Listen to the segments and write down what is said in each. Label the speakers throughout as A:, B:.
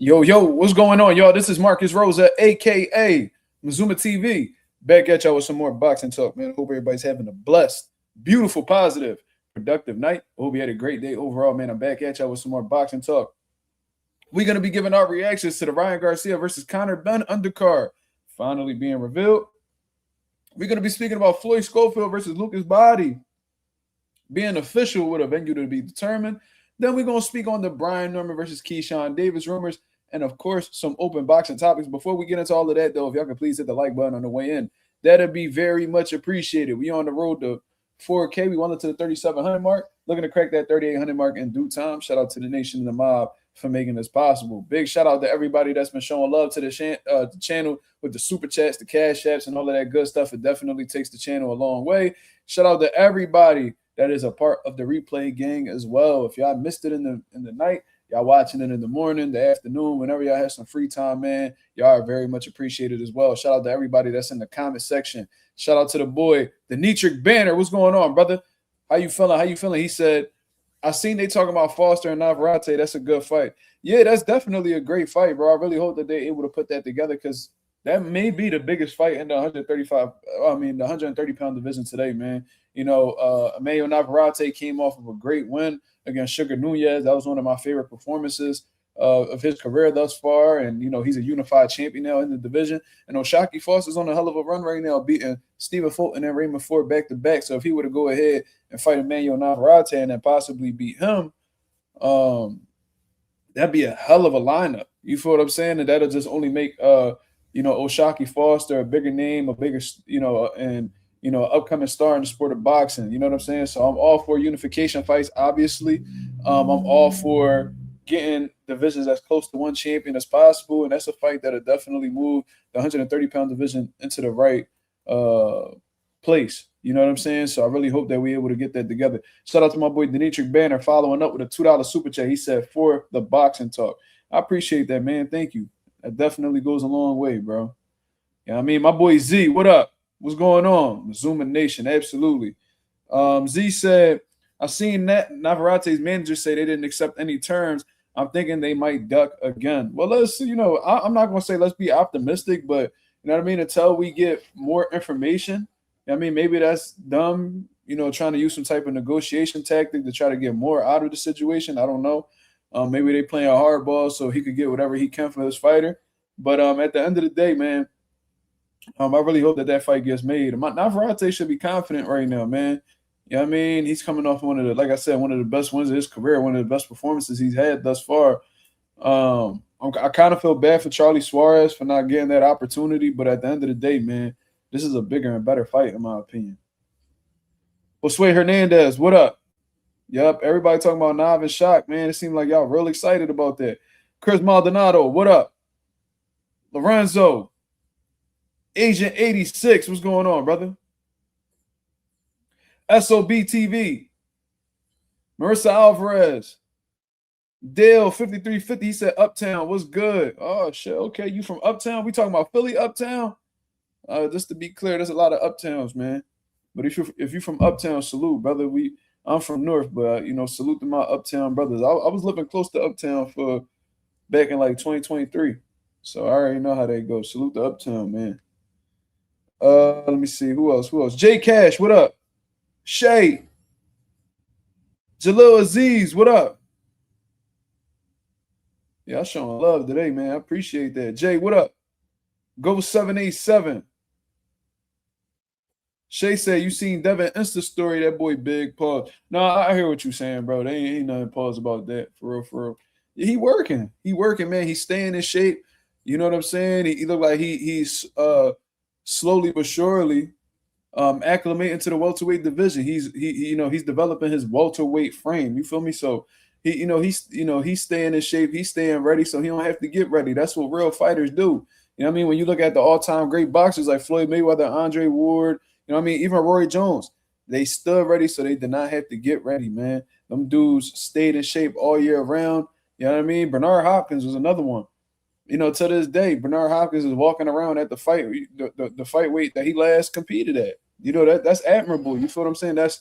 A: Yo, what's going on, y'all? This is Marcus Rosa, aka MAZUMA TV, back at y'all with some more boxing talk, man. Hope everybody's having a blessed, beautiful, positive, productive night. Hope you had a great day overall, man. I'm back at y'all with some more boxing talk. We're gonna be giving our reactions to the Ryan Garcia versus Conor Benn undercard finally being revealed. We're gonna be speaking about Floyd Schofield versus Lucas Bahdi being official with a venue to be determined. Then we're going to speak on the Brian Norman versus Keyshawn Davis rumors, and of course, some open boxing topics. Before we get into all of that, though, if y'all could please hit the like button on the way in, that'd be very much appreciated. We on the road to 4K. We wanted to the 3,700 mark. Looking to crack that 3,800 mark in due time. Shout out to the nation and the mob for making this possible. Big shout out to everybody that's been showing love to the channel with the super chats, the cash apps, and all of that good stuff. It definitely takes the channel a long way. Shout out to everybody that is a part of the replay gang as well. If y'all missed it in the night, y'all watching it in the morning, the afternoon, whenever y'all have some free time, man, y'all are very much appreciated as well. Shout out to everybody that's in the comment section. Shout out to the boy, the Dietrich Banner. What's going on, brother? How you feeling? How you feeling? He said, I seen they talking about Foster and Navarrete. That's a good fight. Yeah, that's definitely a great fight, bro. I really hope that they're able to put that together because that may be the biggest fight in the 130-pound division today, man. You know, Emmanuel Navarrete came off of a great win against Sugar Nunez. That was one of my favorite performances of his career thus far. And, you know, he's a unified champion now in the division. And O'Shaquie Foster's on a hell of a run right now, beating Stephen Fulton and Raymond Ford back-to-back. So if he were to go ahead and fight Emmanuel Navarrete and then possibly beat him, that'd be a hell of a lineup. You feel what I'm saying? And that'll just only make, you know, O'Shaquie Foster a bigger name, a bigger, you know, and, you know, upcoming star in the sport of boxing. You know what I'm saying? So I'm all for unification fights, obviously. I'm all for getting divisions as close to one champion as possible. And that's a fight that'll definitely move the 130-pound division into the right place. You know what I'm saying? So I really hope that we're able to get that together. Shout out to my boy, Dietrich Banner, following up with a $2 super chat. He said, for the boxing talk. I appreciate that, man. Thank you. That definitely goes a long way, bro. Yeah, I mean, my boy Z, what up? What's going on? MAZUMA Nation, absolutely. Z said, I seen that Navarrete's manager say they didn't accept any terms. I'm thinking they might duck again. Well, let's, you know, I'm not going to say let's be optimistic, but you know what I mean? Until we get more information, I mean, maybe that's dumb, you know, trying to use some type of negotiation tactic to try to get more out of the situation. I don't know. Maybe they playing a hardball so he could get whatever he can for his fighter. But at the end of the day, man, I really hope that fight gets made. Navarrete should be confident right now, man. You know what I mean? He's coming off one of the, like I said, one of the best wins of his career, one of the best performances he's had thus far. I kind of feel bad for Charlie Suarez for not getting that opportunity, but at the end of the day, man, this is a bigger and better fight, in my opinion. Josue Hernandez, what up? Yep, everybody talking about Nav and Shock, man. It seemed like y'all real excited about that. Chris Maldonado, what up? Lorenzo, Agent 86, what's going on, brother? SOB TV, Marissa Alvarez, Dale 5350, he said Uptown, what's good? Oh, shit, okay, you from Uptown? We talking about Philly Uptown? Just to be clear, there's a lot of Uptowns, man. But if you're from Uptown, salute, brother. I'm from North, but, you know, salute to my Uptown brothers. I was living close to Uptown for back in, like, 2023. So I already know how they go. Salute to Uptown, man. Let me see. Who else? Jay Cash, what up? Shay. Jalil Aziz, what up? Yeah, I'm showing love today, man. I appreciate that. Jay, what up? Go 787. Shay said, you seen Devin Insta story, that boy big, pause. No, I hear what you saying, bro. They ain't nothing pause about that, for real. Yeah, he working, man. He's staying in shape. You know what I'm saying? He look like he's slowly but surely acclimating to the welterweight division. He's developing his welterweight frame. You feel me? So he's staying in shape. He's staying ready, so he don't have to get ready. That's what real fighters do. You know what I mean? When you look at the all-time great boxers like Floyd Mayweather, Andre Ward, you know what I mean? Even Roy Jones, they stood ready, so they did not have to get ready, man. Them dudes stayed in shape all year round. You know what I mean? Bernard Hopkins was another one. You know, to this day, Bernard Hopkins is walking around at the fight weight that he last competed at. You know, that's admirable. You feel what I'm saying? That's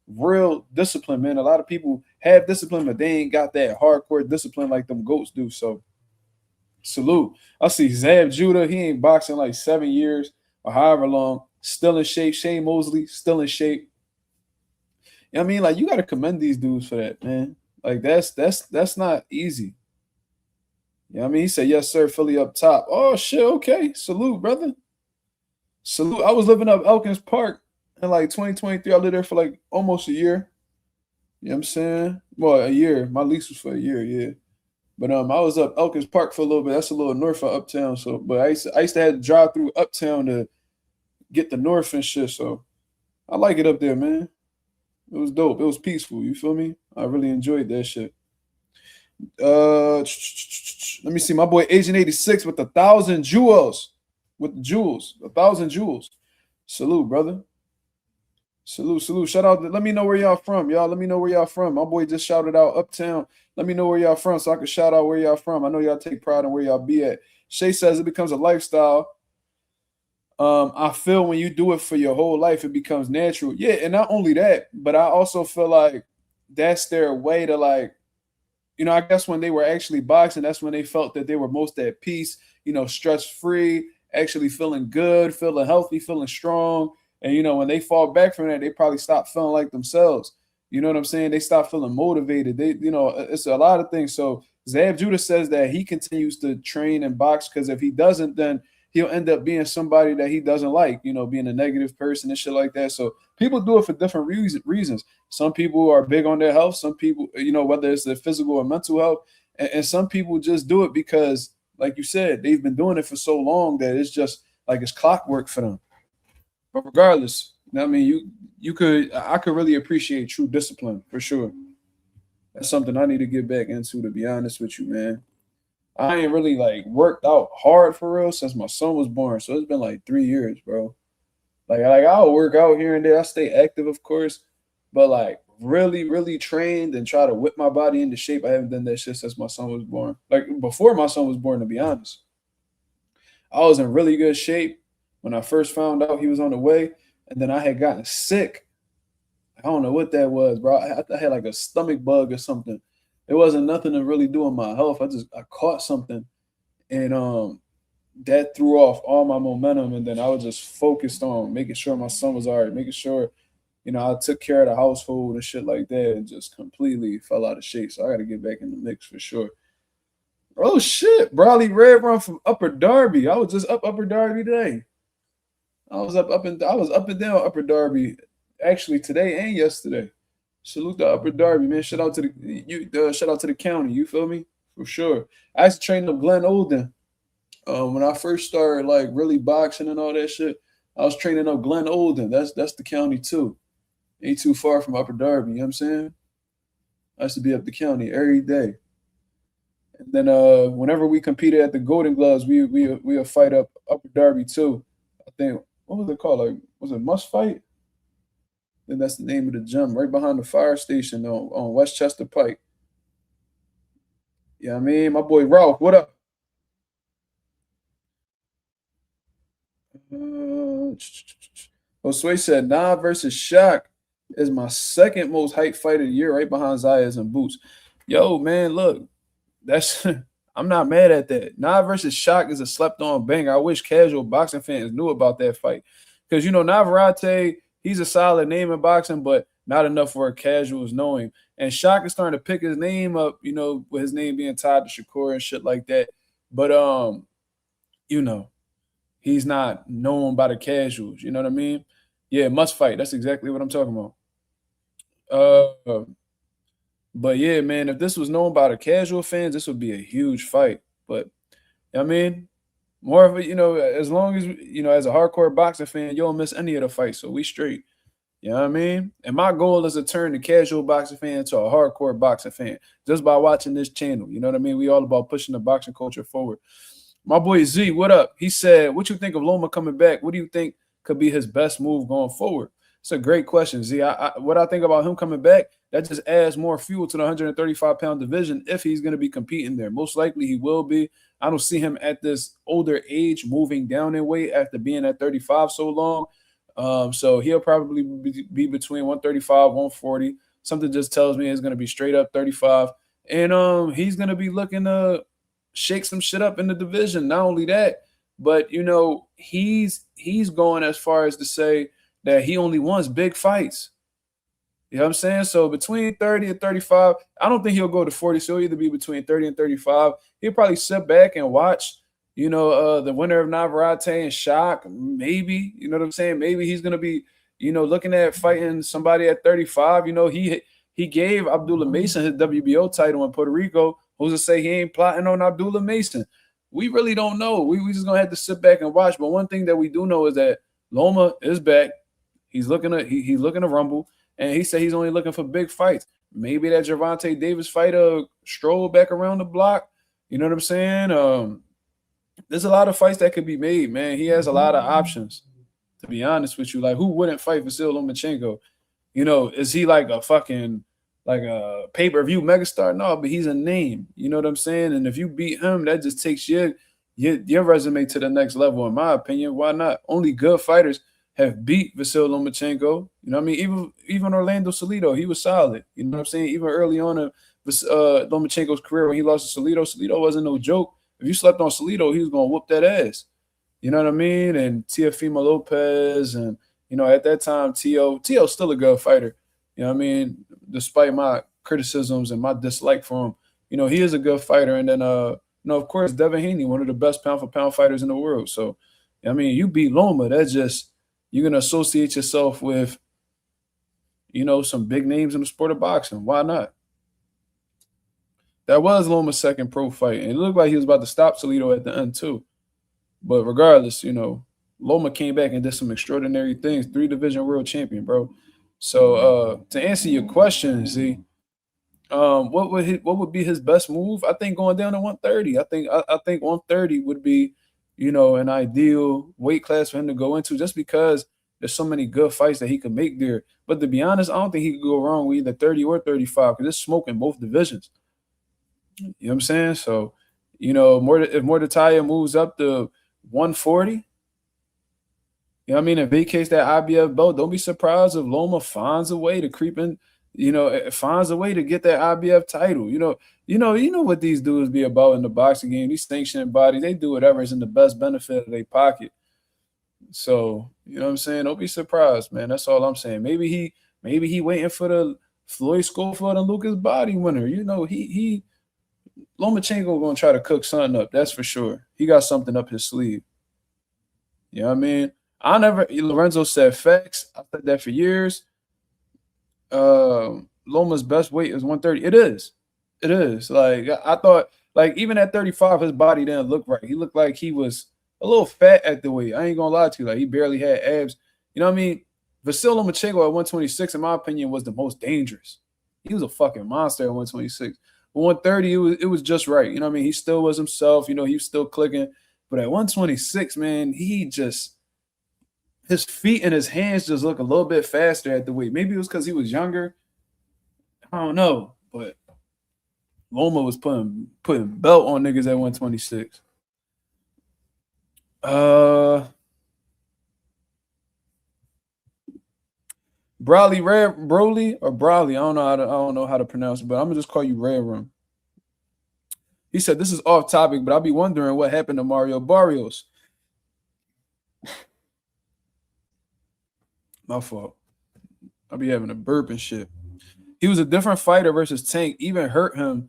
A: real discipline, man. A lot of people have discipline, but they ain't got that hardcore discipline like them goats do. So Salute. I see Zab Judah. He ain't boxing like 7 years or however long. Still in shape. Shane Mosley still in shape. You know what I mean, like you got to commend these dudes for that, man. Like that's not easy. You know what I mean? He said, "Yes, sir, Philly up top." Oh shit. Okay. Salute, brother. Salute. I was living up Elkins Park in like 2023. I lived there for like almost a year. You know what I'm saying? Well, a year. My lease was for a year, yeah. But I was up Elkins Park for a little bit. That's a little north of Uptown. So, but I used to have to drive through Uptown to get the north and shit. So I like it up there, man. It was dope. It was peaceful. You feel me? I really enjoyed that shit. Let me see. My boy Agent 86 with 1,000 jewels. With the jewels. 1,000 jewels. Salute, brother. Salute. Shout out. Let me know where y'all from, y'all. Let me know where y'all from. My boy just shouted out Uptown. Let me know where y'all from so I can shout out where y'all from. I know y'all take pride in where y'all be at. Shay says it becomes a lifestyle. I feel when you do it for your whole life, it becomes natural. Yeah, and not only that, but I also feel like that's their way to like, I guess when they were actually boxing, that's when they felt that they were most at peace, stress free, actually feeling good, feeling healthy, feeling strong. And when they fall back from that, they probably stop feeling like themselves. You know what I'm saying? They stop feeling motivated. It's a lot of things. So Zab Judah says that he continues to train and box because if he doesn't, then he'll end up being somebody that he doesn't like, being a negative person and shit like that. So people do it for different reasons. Some people are big on their health. Some people, whether it's their physical or mental health. And some people just do it because, like you said, they've been doing it for so long that it's just like it's clockwork for them. But regardless, I mean, I could really appreciate true discipline for sure. That's something I need to get back into, to be honest with you, man. I ain't really like worked out hard for real since my son was born. So it's been like 3 years, bro. Like I'll work out here and there. I stay active, of course, but like really, really trained and try to whip my body into shape. I haven't done that shit since my son was born. Like before my son was born, to be honest. I was in really good shape when I first found out he was on the way, and then I had gotten sick. I don't know what that was, bro. I had like a stomach bug or something. It wasn't nothing to really do with my health. I caught something, and that threw off all my momentum. And then I was just focused on making sure my son was all right, making sure, I took care of the household and shit like that, and just completely fell out of shape. So I got to get back in the mix for sure. Oh shit, Brawley Red Run from Upper Darby. I was just up Upper Darby today. I was up and down Upper Darby, actually today and yesterday. Salute to Upper Darby, man. Shout out to the county. You feel me? For sure. I used to train up Glenn Olden. When I first started like really boxing and all that shit, I was training up Glenn Olden. That's the county too. Ain't too far from Upper Darby. You know what I'm saying? I used to be up the county every day. And then whenever we competed at the Golden Gloves, we'll fight up Upper Darby too. I think, what was it called? Like, was it Must Fight? Then that's the name of the gym, right behind the fire station on Westchester Pike. Yeah, I mean, my boy Ralph, what up? Sway said, Nah versus Shaq is my second most hyped fight of the year, right behind Zayas and Boots. Yo, man, look, that's I'm not mad at that. Nah versus Shaq is a slept-on banger. I wish casual boxing fans knew about that fight. Because, Navarrete, he's a solid name in boxing, but not enough for casuals know him. And Shaq is starting to pick his name up, with his name being tied to Shakur and shit like that. But, he's not known by the casuals. You know what I mean? Yeah, must fight. That's exactly what I'm talking about. But yeah, man, if this was known by the casual fans, this would be a huge fight. But I mean, more of a, as long as as a hardcore boxing fan, you don't miss any of the fights, so we straight. You know what I mean? And my goal is to turn the casual boxing fan to a hardcore boxing fan just by watching this channel. You know what I mean? We all about pushing the boxing culture forward. My boy Z, what up? He said, what you think of Loma coming back? What do you think could be his best move going forward? It's a great question, Z. What I think about him coming back, that just adds more fuel to the 135-pound division if he's going to be competing there. Most likely he will be. I don't see him at this older age moving down in weight after being at 35 so long. So he'll probably be between 135, 140. Something just tells me it's going to be straight up 35. And he's going to be looking to shake some shit up in the division. Not only that, but you know, he's going as far as to say that he only wants big fights. You know what I'm saying? So between 30 and 35, I don't think he'll go to 40. So he'll either be between 30 and 35. He'll probably sit back and watch, you know, the winner of Navarrete and Shock. Maybe, you know what I'm saying? Maybe he's gonna be, you know, looking at fighting somebody at 35. You know, he gave Abdullah Mason his WBO title in Puerto Rico. Who's to say he ain't plotting on Abdullah Mason? We really don't know. We just gonna have to sit back and watch. But one thing that we do know is that Loma is back. He's looking to rumble. And he said he's only looking for big fights. Maybe that Gervonta Davis fight stroll back around the block. You know what I'm saying? There's a lot of fights that could be made, man. He has a lot of options, to be honest with you. Like, who wouldn't fight Vasyl Lomachenko? You know, is he like a fucking like a pay-per-view megastar? No, but he's a name. You know what I'm saying? And if you beat him, that just takes your resume to the next level, in my opinion. Why not? Only good fighters have beat Vasyl Lomachenko. You know what I mean? Even Orlando Salido, he was solid. You know what I'm saying? Even early on in Lomachenko's career when he lost to Salido wasn't no joke. If you slept on Salido, he was going to whoop that ass. You know what I mean? And Teofimo Lopez and, you know, at that time, T.O.'s still a good fighter. You know what I mean? Despite my criticisms and my dislike for him, you know, he is a good fighter. And then, you know, of course, Devin Haney, one of the best pound-for-pound fighters in the world. So, I mean, you beat Loma, that's just – you're going to associate yourself with, you know, some big names in the sport of boxing. Why not? That was Loma's second pro fight. And it looked like he was about to stop Salido at the end, too. But regardless, you know, Loma came back and did some extraordinary things. 3-division world champion, bro. So to answer your question, Z, what would be his best move? I think going down to 130. I think 130 would be, you know, an ideal weight class for him to go into, just because there's so many good fights that he could make there. But to be honest, I don't think he could go wrong with either 30 or 35 because it's smoke in both divisions. You know what I'm saying? So, you know, if Mordecai moves up to 140, you know what I mean, and vacates that IBF belt, don't be surprised if Loma finds a way to creep in, you know, finds a way to get that IBF title. You know what these dudes be about in the boxing game. These sanctioned bodies, they do whatever is in the best benefit of their pocket. So, you know what I'm saying? Don't be surprised, man. That's all I'm saying. Maybe he waiting for the Floyd Schofield and Lucas Bahdi winner. You know, Lomachenko gonna try to cook something up. That's for sure. He got something up his sleeve. You know what I mean? Lorenzo said facts. I said that for years. Loma's best weight is 130. It is. Like, I thought, like, even at 35, his body didn't look right. He looked like he was a little fat at the weight. I ain't gonna lie to you. Like, he barely had abs. You know what I mean? Vasyl Lomachenko at 126, in my opinion, was the most dangerous. He was a fucking monster at 126. But 130, it was just right. You know what I mean? He still was himself. You know, he was still clicking. But at 126, man, his feet and his hands just look a little bit faster at the weight. Maybe it was because he was younger. I don't know. But Loma was putting belt on niggas at 126. Broly or Brawley. I don't know how to pronounce it, but I'm gonna just call you Red Room. He said this is off topic, but I'll be wondering what happened to Mario Barrios. My fault. I'll be having a burp and shit. He was a different fighter versus Tank. Even hurt him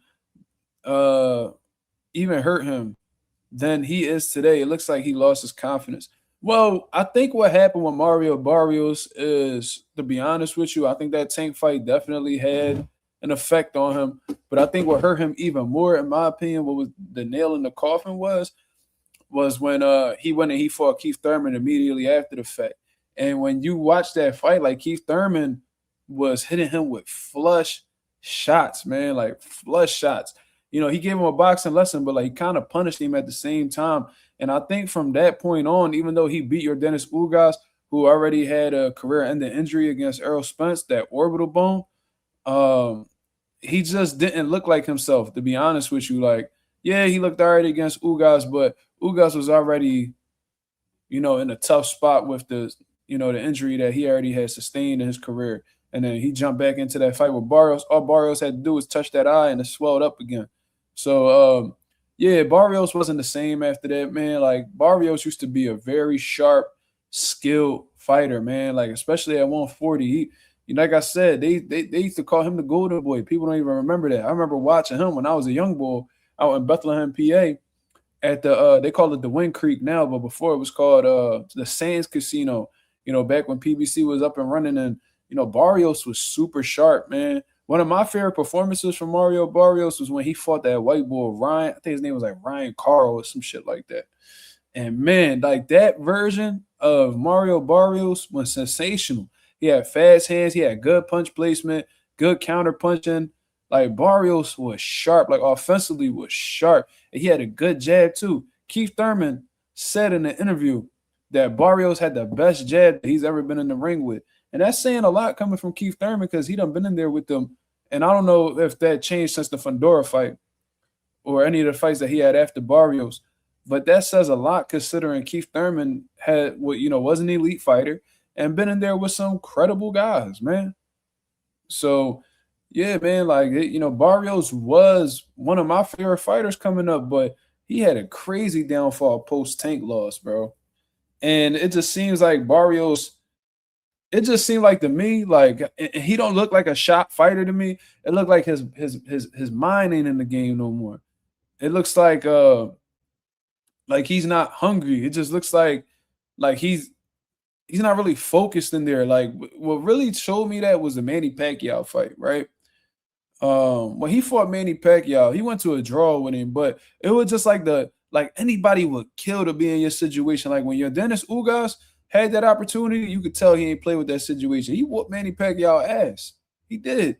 A: than he is today. It looks like he lost his confidence. Well, I think what happened with Mario Barrios is, to be honest with you, I think that Tank fight definitely had an effect on him. But I think what hurt him even more, in my opinion, what was the nail in the coffin was when he went and he fought Keith Thurman immediately after the fact. And when you watch that fight, like, Keith Thurman was hitting him with flush shots, man, like flush shots. You know, he gave him a boxing lesson, but like he kind of punished him at the same time. And I think from that point on, even though he beat your Dennis Ugas, who already had a career-ending injury against Errol Spence, that orbital bone, he just didn't look like himself, to be honest with you. Like, yeah, he looked all right against Ugas, but Ugas was already, you know, in a tough spot with the injury that he already had sustained in his career. And then he jumped back into that fight with Barrios. All Barrios had to do was touch that eye and it swelled up again. So Yeah, Barrios wasn't the same after that, man. Like Barrios used to be a very sharp, skilled fighter, man. Like especially at 140. Like I said, they used to call him the Golden Boy. People don't even remember that. I remember watching him when I was a young boy out in Bethlehem, PA, at the they call it the Wind Creek now, but before it was called the Sands Casino. Back when PBC was up and running, and Barrios was super sharp, man. One of my favorite performances from Mario Barrios was when he fought that white boy Ryan. I think his name was like Ryan Carl or some shit like that. And man, like that version of Mario Barrios was sensational. He had fast hands, he had good punch placement, good counter punching. Like Barrios was sharp, like offensively was sharp. And he had a good jab too. Keith Thurman said in the interview that Barrios had the best jab that he's ever been in the ring with. And that's saying a lot coming from Keith Thurman because he done been in there with them. And I don't know if that changed since the Fundora fight or any of the fights that he had after Barrios. But that says a lot considering Keith Thurman was an elite fighter and been in there with some credible guys, man. So yeah, man, like Barrios was one of my favorite fighters coming up, but he had a crazy downfall post Tank loss, bro. And it just seems like Barrios. It just seemed like to me, like he don't look like a shot fighter to me. It looked like his mind ain't in the game no more. It looks like he's not hungry. It just looks like he's not really focused in there. Like what really showed me that was the Manny Pacquiao fight, right? When he fought Manny Pacquiao, he went to a draw with him, but it was just like anybody would kill to be in your situation. Like when your Dennis Ugas had that opportunity, you could tell he ain't play with that situation. He whooped Manny Pacquiao ass. He did.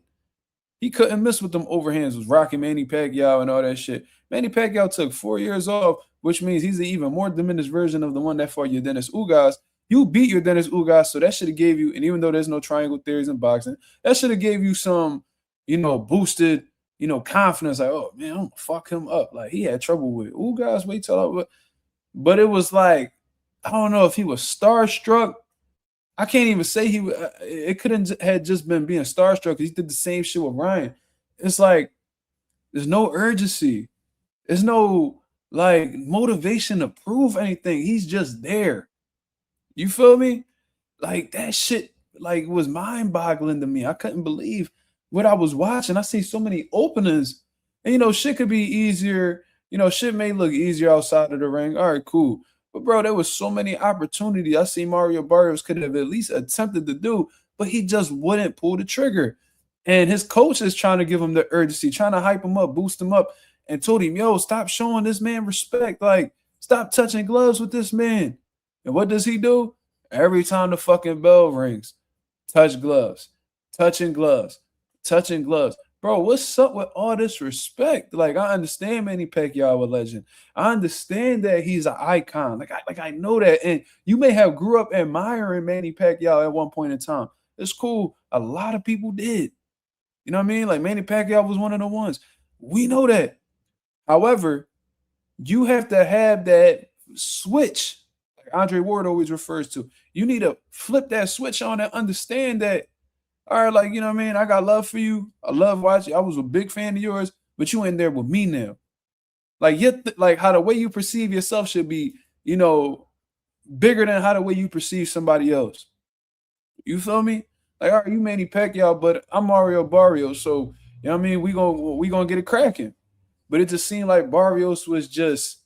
A: He couldn't miss with them overhands, was rocking Manny Pacquiao and all that shit. Manny Pacquiao took 4 years off, which means he's an even more diminished version of the one that fought your Dennis Ugas. You beat your Dennis Ugas, so that should have gave you, and even though there's no triangle theories in boxing, that should have gave you some, boosted, confidence. Like, oh man, I'm gonna fuck him up. Like he had trouble with Ugas. Wait till but it was like, I don't know if he was starstruck. I can't even say he. It couldn't had just been being starstruck because he did the same shit with Ryan. It's like there's no urgency. There's no like motivation to prove anything. He's just there. You feel me? Like that shit like was mind-boggling to me. I couldn't believe what I was watching. I see so many openings. And shit could be easier. Shit may look easier outside of the ring. All right, cool. But bro, there was so many opportunities I see Mario Barrios could have at least attempted to do, but he just wouldn't pull the trigger. And his coach is trying to give him the urgency, trying to hype him up, boost him up, and told him, yo, stop showing this man respect. Like, stop touching gloves with this man. And what does he do? Every time the fucking bell rings, touch gloves, touching gloves, touching gloves. Bro, what's up with all this respect? Like, I understand Manny Pacquiao a legend. I understand that he's an icon. Like I know that. And you may have grew up admiring Manny Pacquiao at one point in time. It's cool. A lot of people did. You know what I mean? Like Manny Pacquiao was one of the ones. We know that. However, you have to have that switch, like Andre Ward always refers to. You need to flip that switch on and understand that, all right, like, you know what I mean? I got love for you. I love watching. I was a big fan of yours, but you in there with me now. Like, like how the way you perceive yourself should be, bigger than how the way you perceive somebody else. You feel me? Like, all right, you Manny Pacquiao, but I'm Mario Barrios. So, you know what I mean? We gonna get it cracking. But it just seemed like Barrios was just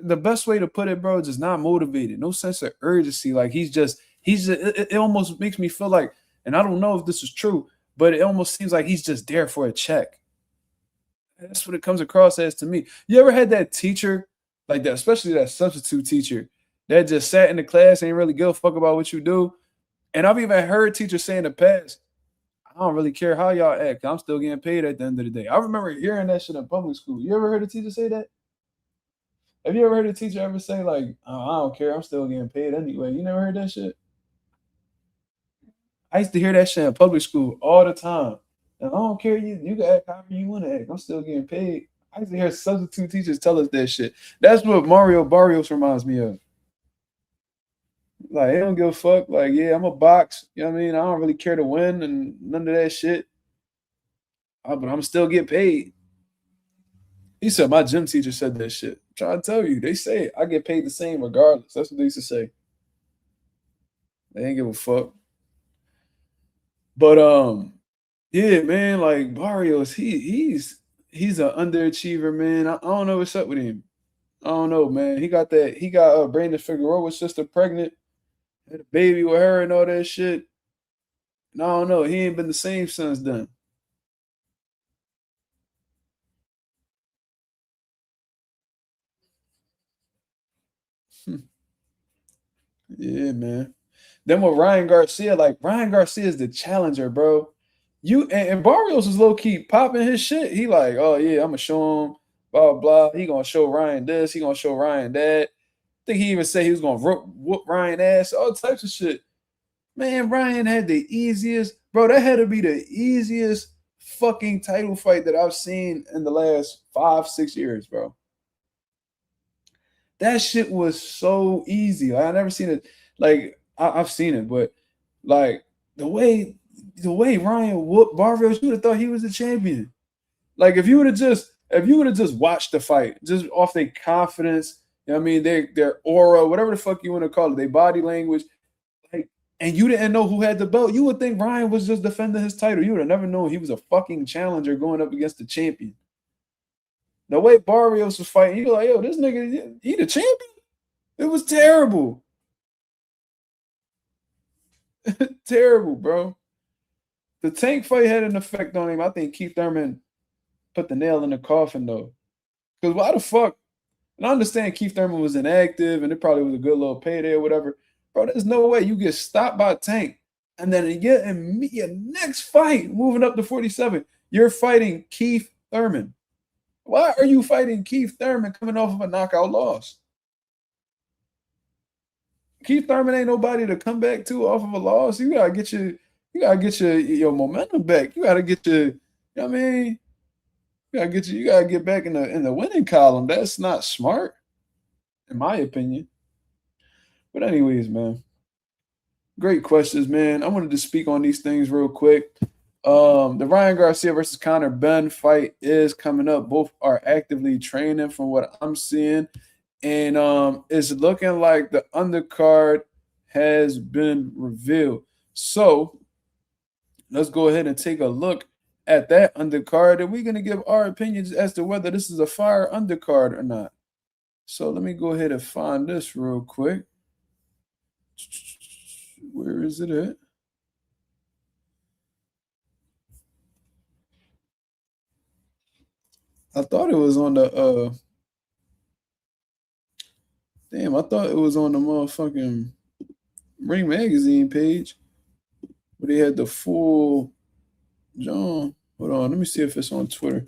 A: the best way to put it, bro, just not motivated. No sense of urgency. Like it almost makes me feel like, and I don't know if this is true, but it almost seems like he's just there for a check. That's what it comes across as to me. You ever had that teacher like that, especially that substitute teacher that just sat in the class and ain't really give a fuck about what you do? And I've even heard teachers say in the past, I don't really care how y'all act. I'm still getting paid at the end of the day. I remember hearing that shit in public school. You ever heard a teacher say that? Have you ever heard a teacher ever say like, oh, I don't care, I'm still getting paid anyway? You never heard that shit? I used to hear that shit in public school all the time. And I don't care, you can act however you want to act. I'm still getting paid. I used to hear substitute teachers tell us that shit. That's what Mario Barrios reminds me of. Like, they don't give a fuck. Like, yeah, I'm a box. You know what I mean? I don't really care to win and none of that shit. But I'm still get paid. He said, my gym teacher said that shit. I'm trying to tell you, they say I get paid the same regardless. That's what they used to say. They ain't give a fuck. But yeah, man, like Barrios, he's an underachiever, man. I don't know what's up with him. I don't know, man. He got Brandon Figueroa's sister pregnant, had a baby with her and all that shit. And I don't know. He ain't been the same since then. Yeah, man. Then with Ryan Garcia, like Ryan Garcia is the challenger, bro. And Barrios is low key popping his shit. He like, oh yeah, I'm gonna show him, blah blah. He gonna show Ryan this. He gonna show Ryan that. I think he even said he was gonna whoop Ryan ass, all types of shit. Man, Ryan had the easiest, bro. That had to be the easiest fucking title fight that I've seen in the last 5-6 years, bro. That shit was so easy. I never seen it. Like I've seen it, but like the way Ryan whooped Barrios, you would have thought he was the champion. Like if you would have just watched the fight, just off their confidence, you know what I mean, their aura, whatever the fuck you want to call it, their body language, like, and you didn't know who had the belt, you would think Ryan was just defending his title. You would have never known he was a fucking challenger going up against the champion. The way Barrios was fighting, you were like, yo, this nigga, he the champion? It was terrible. Terrible, bro. The Tank fight had an effect on him. I think Keith Thurman put the nail in the coffin, though. Because why the fuck? And I understand Keith Thurman was inactive and it probably was a good little payday or whatever. Bro, there's no way you get stopped by Tank and then in your next fight, moving up to 47, you're fighting Keith Thurman. Why are you fighting Keith Thurman coming off of a knockout loss? Keith Thurman ain't nobody to come back to off of a loss. You gotta get your momentum back. You gotta get your, you know what I mean? You gotta get back in the winning column. That's not smart, in my opinion. But anyways, man. Great questions, man. I wanted to speak on these things real quick. The Ryan Garcia versus Conor Benn fight is coming up. Both are actively training from what I'm seeing. And it's looking like the undercard has been revealed. So let's go ahead and take a look at that undercard. And we're going to give our opinions as to whether this is a fire undercard or not. So let me go ahead and find this real quick. Where is it at? I thought it was on the damn, I thought it was on the motherfucking Ring Magazine page where they had the full John. Hold on, let me see if it's on Twitter.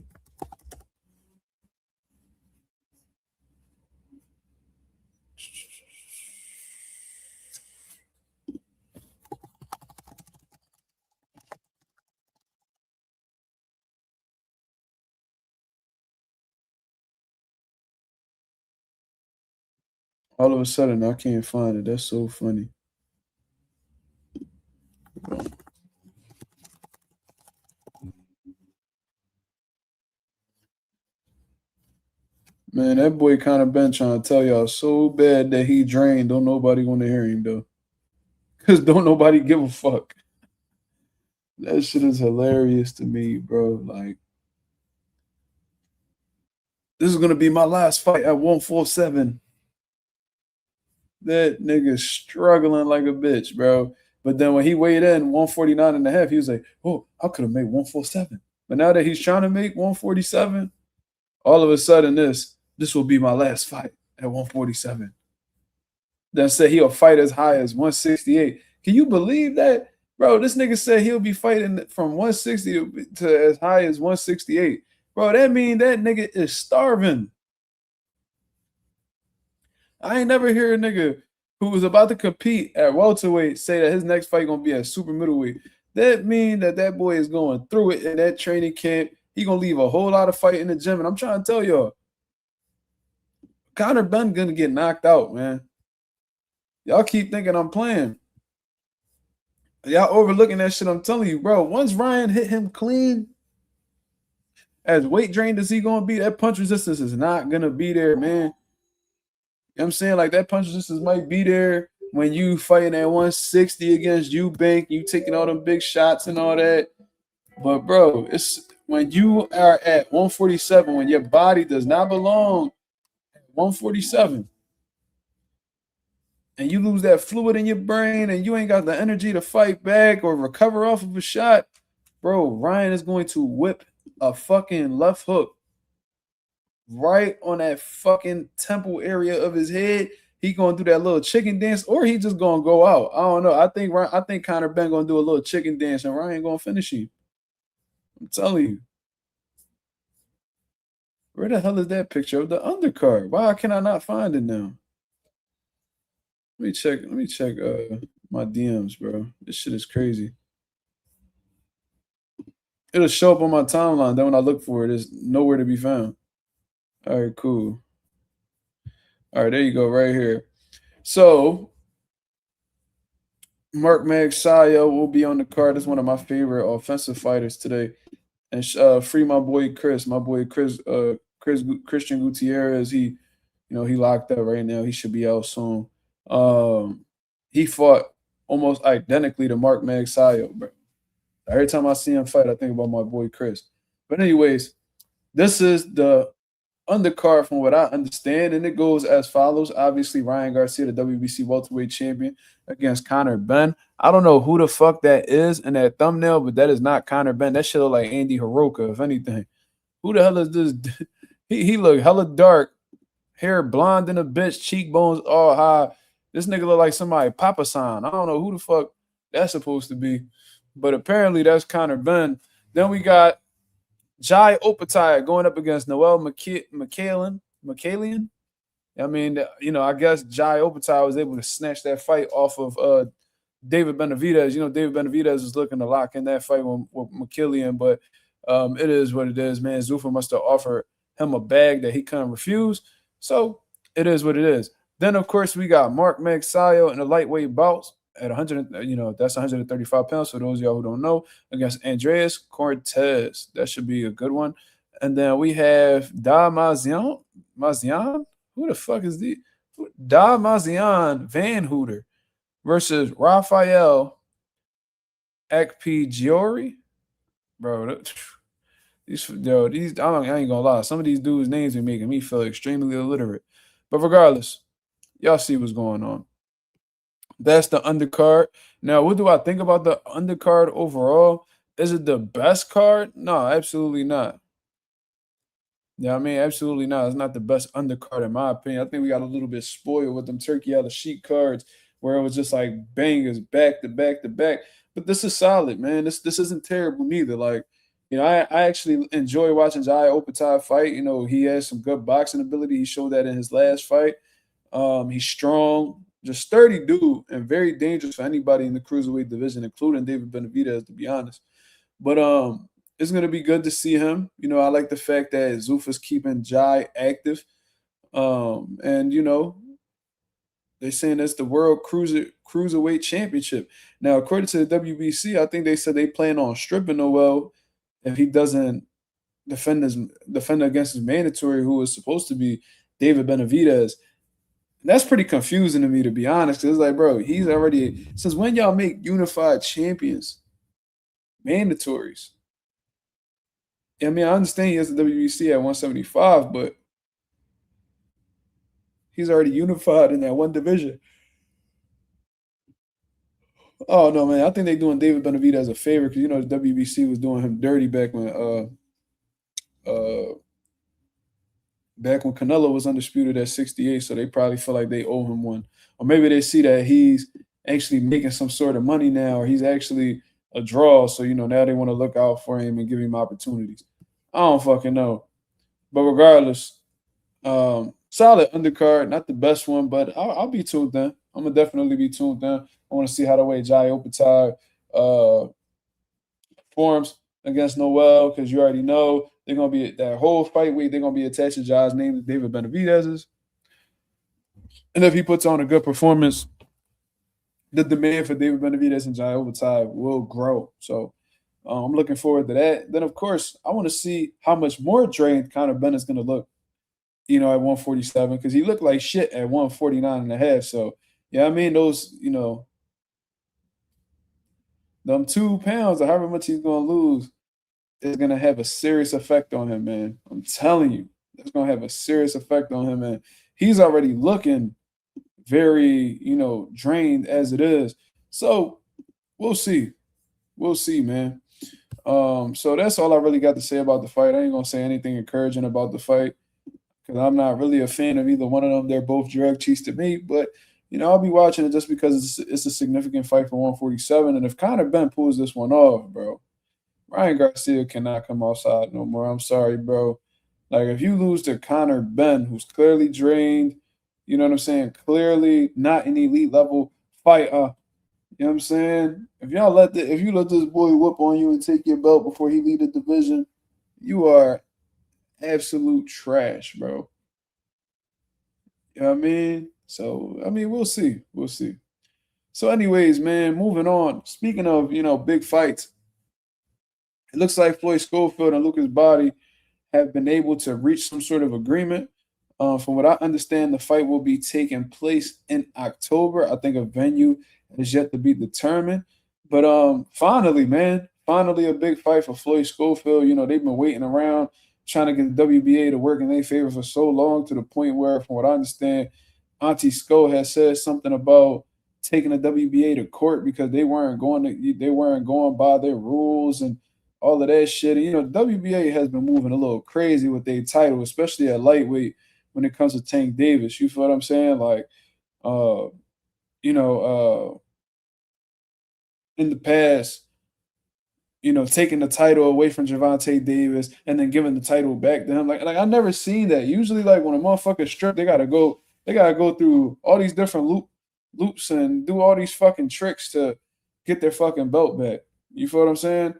A: All of a sudden, I can't find it. That's so funny. Man, that boy Conor Benn trying to tell y'all so bad that he drained. Don't nobody want to hear him, though. Because don't nobody give a fuck. That shit is hilarious to me, bro. Like, this is going to be my last fight at 147. That nigga struggling like a bitch, bro. But then when he weighed in 149 and a half, he was like, oh, I could have made 147. But now that he's trying to make 147, all of a sudden this will be my last fight at 147. Then said he'll fight as high as 168. Can you believe that? Bro, this nigga said he'll be fighting from 160 to as high as 168. Bro, that mean that nigga is starving. I ain't never hear a nigga who was about to compete at welterweight say that his next fight gonna be at super middleweight. That mean that boy is going through it in that training camp. He gonna leave a whole lot of fight in the gym. And I'm trying to tell y'all, Conor Benn gonna get knocked out, man. Y'all keep thinking I'm playing. Y'all overlooking that shit. I'm telling you, bro. Once Ryan hit him clean, as weight drained as he gonna be, that punch resistance is not gonna be there, man. You know what I'm saying? Like that punch resistance might be there when you fighting at 160 against Eubank, you taking all them big shots and all that. But bro, it's when you are at 147, when your body does not belong at 147, and you lose that fluid in your brain and you ain't got the energy to fight back or recover off of a shot, bro, Ryan is going to whip a fucking left hook right on that fucking temple area of his head. He gonna do that little chicken dance, or he just gonna go out. I don't know. I think Conor Benn gonna do a little chicken dance, and Ryan gonna finish him. I'm telling you. Where the hell is that picture of the undercard? Why can I not find it now? Let me check. Let me check my DMs, bro. This shit is crazy. It'll show up on my timeline. Then when I look for it, it's nowhere to be found. All right, cool. All right, there you go, right here. So Mark Magsayo will be on the card. That's one of my favorite offensive fighters today. And free my boy Chris. My boy Christian Gutierrez. He locked up right now. He should be out soon. He fought almost identically to Mark Magsayo, bro. Every time I see him fight, I think about my boy Chris. But anyways, this is the undercard from what I understand, and it goes as follows. Obviously, Ryan Garcia, the WBC welterweight champion, against Conor Benn. I don't know who the fuck that is in that thumbnail, but that is not Conor Benn. That shit look like Andy Hiroka, if anything. Who the hell is this? He look hella dark, hair blonde in a bitch, cheekbones all high. This nigga look like somebody Papa San. I don't know who the fuck that's supposed to be, but apparently that's Conor Benn. Then we got Jai Opetaia going up against Noel McCallion. I mean, I guess Jai Opetaia was able to snatch that fight off of David Benavidez. David Benavidez is looking to lock in that fight with McCallion, but it is what it is, man. Zuffa must have offered him a bag that he couldn't refuse. So it is what it is. Then, of course, we got Mark Magsayo in the lightweight bouts at 100, that's 135 pounds. For those of y'all who don't know, against Andreas Cortez. That should be a good one. And then we have Mazian. Who the fuck is the Mazian Van Hooter versus Rafael Akpigiori? Bro, I ain't gonna lie. Some of these dudes' names are making me feel extremely illiterate. But regardless, y'all see what's going on. That's the undercard. Now, what do I think about the undercard overall? Is it the best card? No, absolutely not. Yeah, I mean, absolutely not. It's not the best undercard in my opinion. I think we got a little bit spoiled with them Turkey out of sheet cards where it was just like bangers back to back to back. But this is solid, man. This isn't terrible neither. Like, I actually enjoy watching Jai Opetaia fight. He has some good boxing ability. He showed that in his last fight. He's strong, just sturdy dude, and very dangerous for anybody in the cruiserweight division, including David Benavidez, to be honest. But it's gonna be good to see him. I like the fact that Zuffa's keeping Jai active. And they're saying that's the World Cruiserweight Championship. Now, according to the WBC, I think they said they plan on stripping Noel if he doesn't defend against his mandatory, who is supposed to be David Benavidez. And that's pretty confusing to me, to be honest. Because it's like, bro, he's already, since when y'all make unified champions mandatories? I mean, I understand he has the WBC at 175, but he's already unified in that one division. Oh no, man! I think they're doing David Benavidez a favor because the WBC was doing him dirty back when Canelo was undisputed at 68. So they probably feel like they owe him one, or maybe they see that he's actually making some sort of money now, or he's actually a draw. So now they want to look out for him and give him opportunities. I don't fucking know, but regardless, solid undercard, not the best one, but I'll be tuned in. I'm gonna definitely be tuned in. I want to see how the way Jai Opetaia performs against Noel, because you already know they're gonna be that whole fight week. They're gonna be attached to Jai's name, David Benavidez's, and if he puts on a good performance, the demand for David Benavidez and Jai Opetaia will grow. So I'm looking forward to that. Then, of course, I want to see how much more drained Conor Benn is going to look, at 147, because he looked like shit at 149 and a half. So, yeah, I mean, those, them 2 pounds or however much he's going to lose is going to have a serious effect on him, man. I'm telling you, it's going to have a serious effect on him, man. He's already looking very, drained as it is. So, we'll see. We'll see, man. So that's all I really got to say about the fight. I ain't gonna say anything encouraging about the fight because I'm not really a fan of either one of them. They're both drug cheats to me, but I'll be watching it just because it's a significant fight for 147. And if Conor Benn pulls this one off, bro, Ryan Garcia cannot come outside no more. I'm sorry, bro. Like if you lose to Conor Benn, who's clearly drained, you know what I'm saying? Clearly not an elite level fighter. You know what I'm saying? If you let this boy whoop on you and take your belt before he lead the division, you are absolute trash, bro. You know what I mean? So I mean, we'll see. We'll see. So, anyways, man, moving on. Speaking of, big fights, it looks like Floyd Schofield and Lucas Bahdi have been able to reach some sort of agreement. From what I understand, the fight will be taking place in October. I think a venue is yet to be determined. But finally, man, finally a big fight for Floyd Schofield. They've been waiting around trying to get the WBA to work in their favor for so long, to the point where, from what I understand, Auntie Sco has said something about taking the WBA to court because they weren't going by their rules and all of that shit. And, WBA has been moving a little crazy with their title, especially at lightweight when it comes to Tank Davis. You feel what I'm saying? Like, you know, in the past, taking the title away from Gervonta Davis and then giving the title back to him. Like I never seen that. Usually, like when a motherfucker strip, they gotta go through all these different loops and do all these fucking tricks to get their fucking belt back. You feel what I'm saying?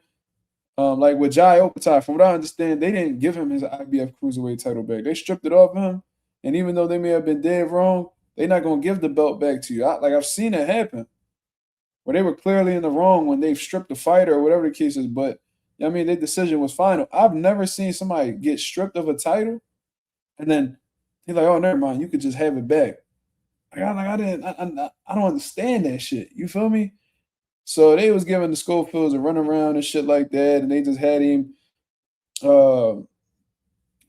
A: Like with Jai Opatai, from what I understand, they didn't give him his IBF cruiserweight title back. They stripped it off him, and even though they may have been dead wrong, they're not gonna give the belt back to you. I've seen it happen where they were clearly in the wrong when they've stripped the fighter or whatever the case is. But I mean, their decision was final. I've never seen somebody get stripped of a title and then he's like, "Oh, never mind, you could just have it back." I don't understand that shit. You feel me? So they was giving the Schofields a run around and shit like that, and they just had him uh,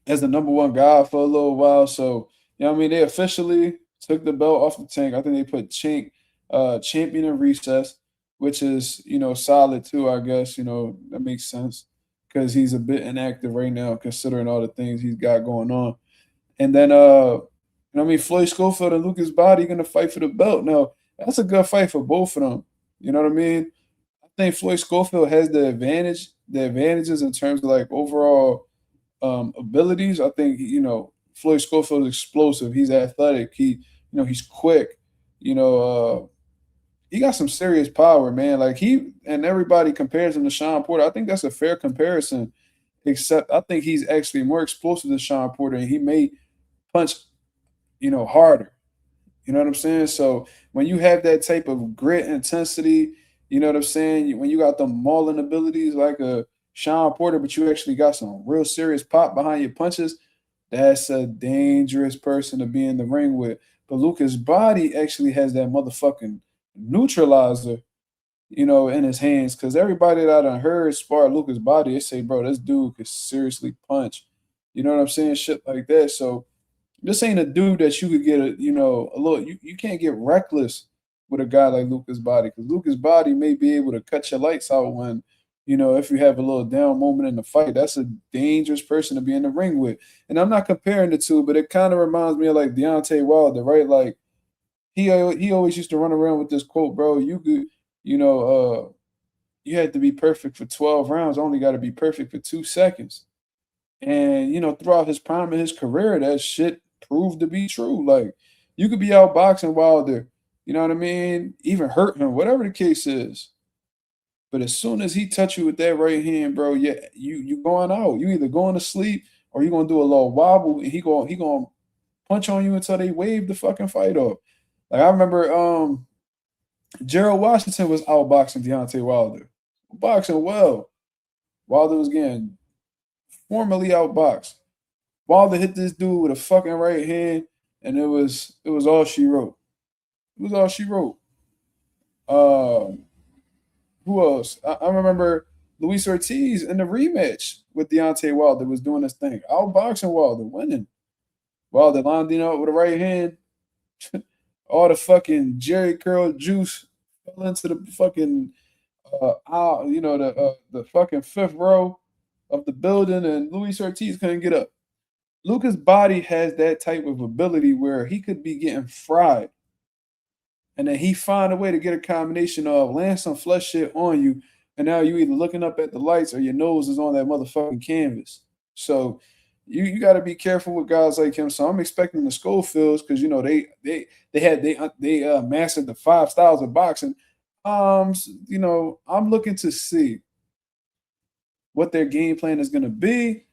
A: as the number one guy for a little while. So they officially took the belt off the Tank. I think they put champion in recess, which is solid too. I guess that makes sense because he's a bit inactive right now, considering all the things he's got going on. And then Floyd Schofield and Lucas Bahdi going to fight for the belt. Now that's a good fight for both of them. You know what I mean? I think Floyd Schofield has the advantages in terms of like overall abilities. I think Floyd Schofield is explosive. He's athletic. He's quick. He got some serious power, man. Like and everybody compares him to Sean Porter. I think that's a fair comparison, except I think he's actually more explosive than Sean Porter, and he may punch, harder. You know what I'm saying? So when you have that type of grit, intensity, you know what I'm saying? When you got the mauling abilities like a Sean Porter, but you actually got some real serious pop behind your punches, that's a dangerous person to be in the ring with. But Lucas Bahdi actually has that motherfucking neutralizer, in his hands. Because everybody that I heard spar Lucas Bahdi, they say, bro, this dude could seriously punch. You know what I'm saying? Shit like that. So this ain't a dude that you could get a little. You can't get reckless with a guy like Lucas Bahdi, because Lucas Bahdi may be able to cut your lights out when if you have a little down moment in the fight. That's a dangerous person to be in the ring with. And I'm not comparing the two, but it kind of reminds me of like Deontay Wilder, right? Like he always used to run around with this quote, bro. You could you had to be perfect for 12 rounds. Only got to be perfect for 2 seconds. And throughout his prime of his career, that shit proved to be true. Like you could be outboxing Wilder, you know what I mean? Even hurt him, whatever the case is. But as soon as he touch you with that right hand, bro, yeah, you going out. You either going to sleep or you gonna do a little wobble, and he gonna punch on you until they wave the fucking fight off. Like I remember Gerald Washington was outboxing Deontay Wilder. Boxing well. Wilder was getting formally outboxed. Wilder hit this dude with a fucking right hand, and it was all she wrote. It was all she wrote. Um, who else? I remember Luis Ortiz in the rematch with Deontay Wilder was doing this thing, outboxing Wilder, winning. Wilder lined him up with a right hand. All the fucking Jerry curl juice fell into the fucking the fucking fifth row of the building, and Luis Ortiz couldn't get up. Lucas Bahdi has that type of ability where he could be getting fried, and then he find a way to get a combination of land some flesh shit on you, and now you either looking up at the lights or your nose is on that motherfucking canvas. So you got to be careful with guys like him. So I'm expecting the Schofields because they mastered the 5 styles of boxing. I'm looking to see what their game plan is going to be.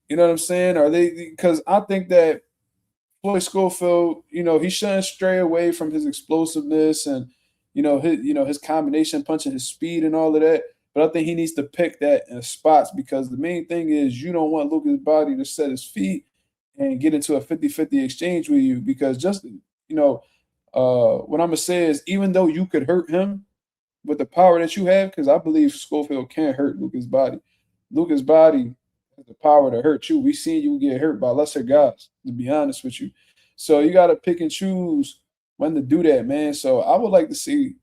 A: You know what I'm saying? Are they, because I think that Floyd Schofield, he shouldn't stray away from his explosiveness and his combination punching, his speed and all of that. But I think he needs to pick that in spots because the main thing is you don't want Lucas Bahdi to set his feet and get into a 50-50 exchange with you because what I'm gonna say is even though you could hurt him with the power that you have, because I believe Schofield can't hurt Lucas Bahdi. Lucas Bahdi has the power to hurt you. We've seen you get hurt by lesser guys, to be honest with you. So you got to pick and choose when to do that, man. So I would like to see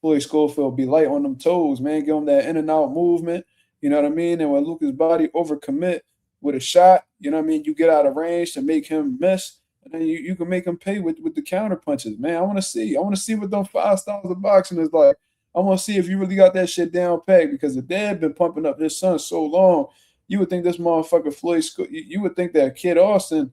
A: Floyd Schofield be light on them toes, man. Give him that in and out movement. You know what I mean? And when Lucas Bahdi overcommit with a shot, you know what I mean? You get out of range to make him miss. And then you can make him pay with the counter punches, man. I want to see. I want to see what them 5 styles of boxing is like. I want to see if you really got that shit down packed because the dad been pumping up his son so long. You would think this motherfucker Floyd. You would think that Kid Austin,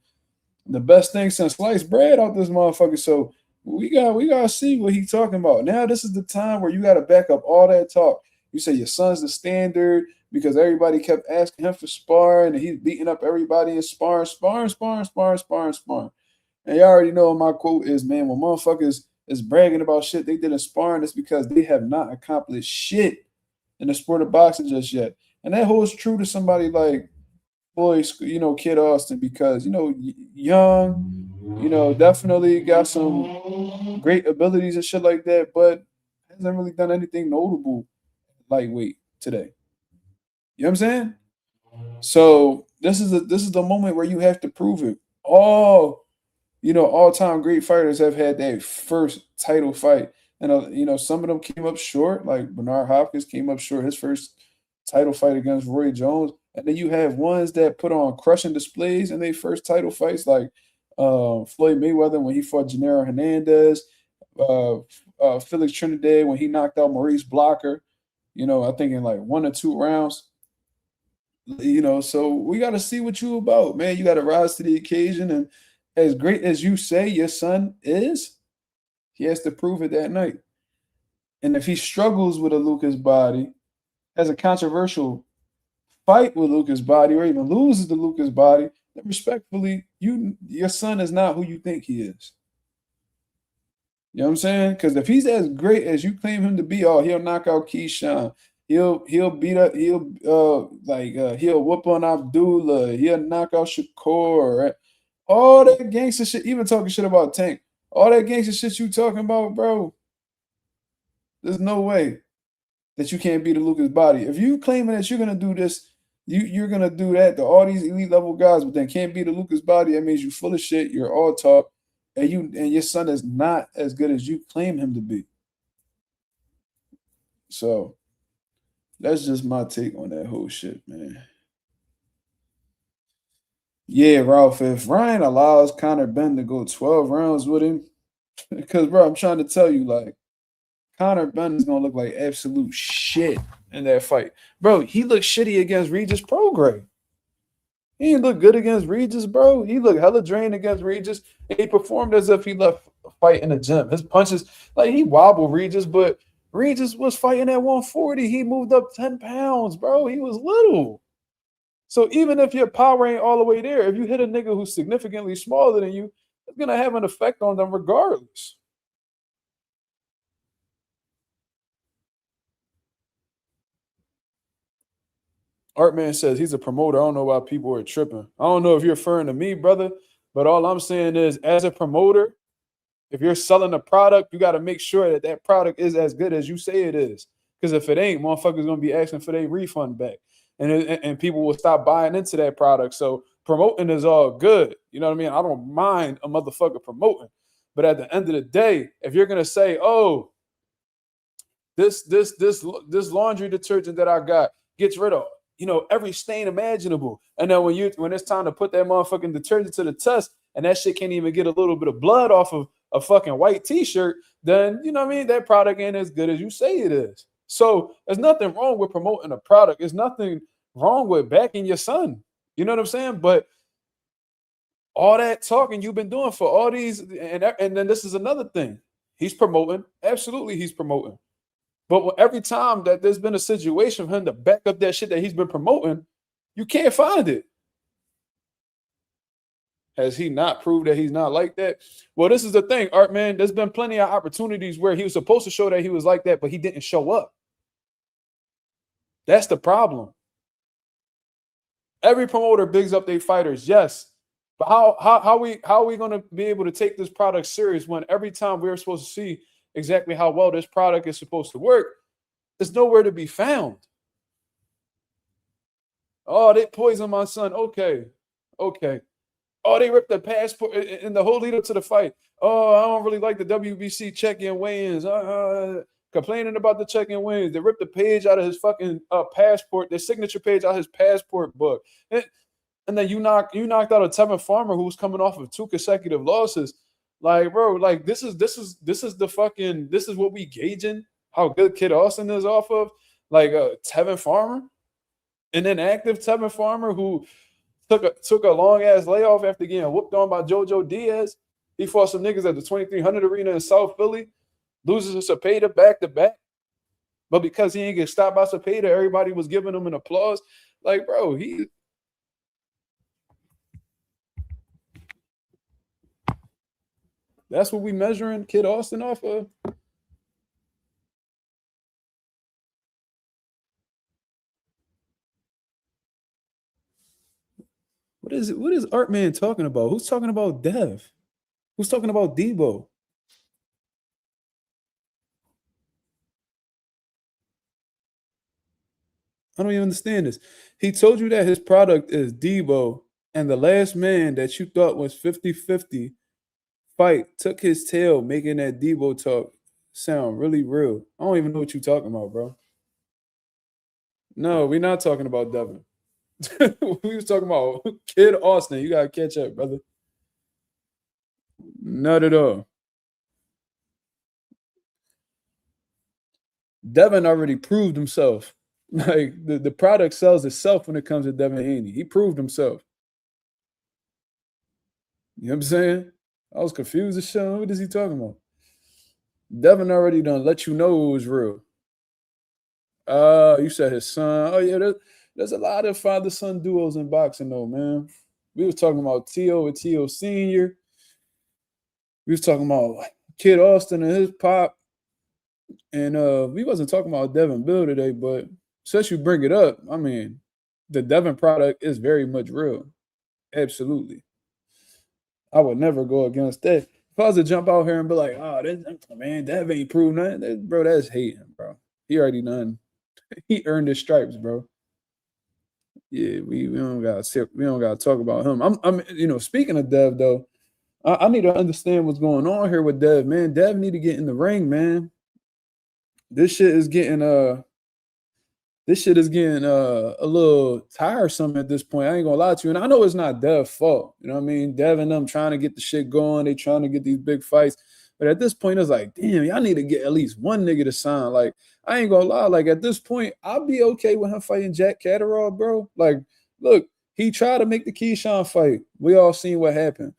A: the best thing since sliced bread out this motherfucker. So we gotta see what he's talking about. Now this is the time where you gotta back up all that talk. You say your son's the standard because everybody kept asking him for sparring and he's beating up everybody in sparring. And you already know what my quote is, man. When motherfuckers is bragging about shit they did in sparring, it's because they have not accomplished shit in the sport of boxing just yet. And that holds true to somebody like Floyd, Kid Austin, because, young, definitely got some great abilities and shit like that, but hasn't really done anything notable lightweight today. You know what I'm saying? So this is the moment where you have to prove it. All-time great fighters have had that first title fight. And some of them came up short, like Bernard Hopkins came up short his first title fight against Roy Jones. And then you have ones that put on crushing displays in their first title fights, like Floyd Mayweather when he fought Gennaro Hernandez, Felix Trinidad when he knocked out Maurice Blocker, I think in like 1 or 2 rounds. So we got to see what you about, man. You got to rise to the occasion. And as great as you say your son is, he has to prove it that night. And if he struggles with a Lucas Bahdi, has a controversial fight with Lucas Bahdi, or even loses to Lucas Bahdi, then respectfully, your son is not who you think he is. You know what I'm saying? Because if he's as great as you claim him to be, he'll knock out Keyshawn. He'll beat up. He'll whoop on Abdullah. He'll knock out Shakur. Right? All that gangster shit. Even talking shit about Tank. All that gangster shit you talking about, bro. There's no way that you can't beat a Lucas Bahdi. If you claiming that you're gonna do this, you're gonna do that to all these elite level guys, but then can't beat a Lucas Bahdi, that means you full of shit. You're all talk, and your son is not as good as you claim him to be. So that's just my take on that whole shit, man. Yeah, Ralph, if Ryan allows Conor Benn to go 12 rounds with him, because, bro, I'm trying to tell you, like, Conor Benn is going to look like absolute shit in that fight. Bro, he looked shitty against Regis Prograis. He didn't look good against Regis, bro. He looked hella drained against Regis. He performed as if he left a fight in the gym. His punches, like, he wobbled Regis, but Regis was fighting at 140. He moved up 10 pounds, bro. He was little. So even if your power ain't all the way there, if you hit a nigga who's significantly smaller than you, it's going to have an effect on them regardless. Artman says he's a promoter. I don't know why people are tripping. I don't know if you're referring to me, brother, but all I'm saying is, as a promoter, if you're selling a product, you got to make sure that that product is as good as you say it is. Because if it ain't, motherfuckers gonna be asking for their refund back, and people will stop buying into that product. So promoting is all good. You know what I mean? I don't mind a motherfucker promoting, but at the end of the day, if you're gonna say, "Oh, this laundry detergent that I got gets rid of, every stain imaginable," and then when it's time to put that motherfucking detergent to the test, and that shit can't even get a little bit of blood off of a fucking white t-shirt, then you know what I mean, that product ain't as good as you say it is. So there's nothing wrong with promoting a product. There's nothing wrong with backing your son. You know what I'm saying? But all that talking you've been doing for all these, and then this is another thing. He's promoting. Absolutely, he's promoting. But every time that there's been a situation for him to back up that shit that he's been promoting, you can't find it. Has he not proved that he's not like that? Well, this is the thing, Art, man. There's been plenty of opportunities where he was supposed to show that he was like that, but he didn't show up. That's the problem. Every promoter bigs up their fighters, yes. But how are we going to be able to take this product serious when every time we're supposed to see exactly how well this product is supposed to work, it's nowhere to be found? Oh, they poisoned my son. Okay. Oh, they ripped the passport in the whole lead up to the fight. Oh, I don't really like the WBC check-in weigh-ins. Complaining about the check-in weigh-ins. They ripped the page out of his fucking passport, the signature page out of his passport book. And then you knocked out a Tevin Farmer who was coming off of 2 consecutive losses. Like, bro, like this is what we gauging how good Kid Austin is off of. Like Tevin Farmer, an inactive Tevin Farmer who took a long ass layoff after getting whooped on by JoJo Diaz. He fought some niggas at the 2300 arena in South Philly, loses to Cepeda back to back. But because he didn't get stopped by Cepeda, everybody was giving him an applause. Like, bro, that's what we measuring Kid Austin off of. What is Artman talking about? Who's talking about Dev? Who's talking about Debo? I don't even understand this. He told you that his product is Debo, and the last man that you thought was 50-50 fight took his tail, making that Debo talk sound really real. I don't even know what you're talking about, bro. No, we're not talking about Devin. We was talking about Kid Austin. You gotta catch up, brother. Not at all. Devin already proved himself. Like the product sells itself when it comes to Devin Haney. He proved himself. You know what I'm saying? I was confused as shit. What is he talking about? Devin already done let you know it was real. You said his son. Oh yeah, there's a lot of father-son duos in boxing, though, man. We was talking about T.O. and T.O. Sr. We was talking about Kid Austin and his pop. And we wasn't talking about Devin Bill today, but since you bring it up, I mean, the Devin product is very much real. Absolutely. I would never go against that. If I was to jump out here and be like, oh, man, Dev ain't proved nothing, bro, that's hating, bro. He already done. He earned his stripes, bro. Yeah, we don't gotta talk about him. I'm speaking of Dev though, I need to understand what's going on here with Dev, man. Dev need to get in the ring, man. This shit is getting a little tiresome at this point. I ain't gonna lie to you. And I know it's not Dev's fault. You know what I mean? Dev and them trying to get the shit going. They trying to get these big fights. But at this point, it's like, damn, y'all need to get at least one nigga to sign. Like, I ain't gonna lie. Like, at this point, I'll be okay with him fighting Jack Catterall, bro. Like, look, he tried to make the Keyshawn fight. We all seen what happened.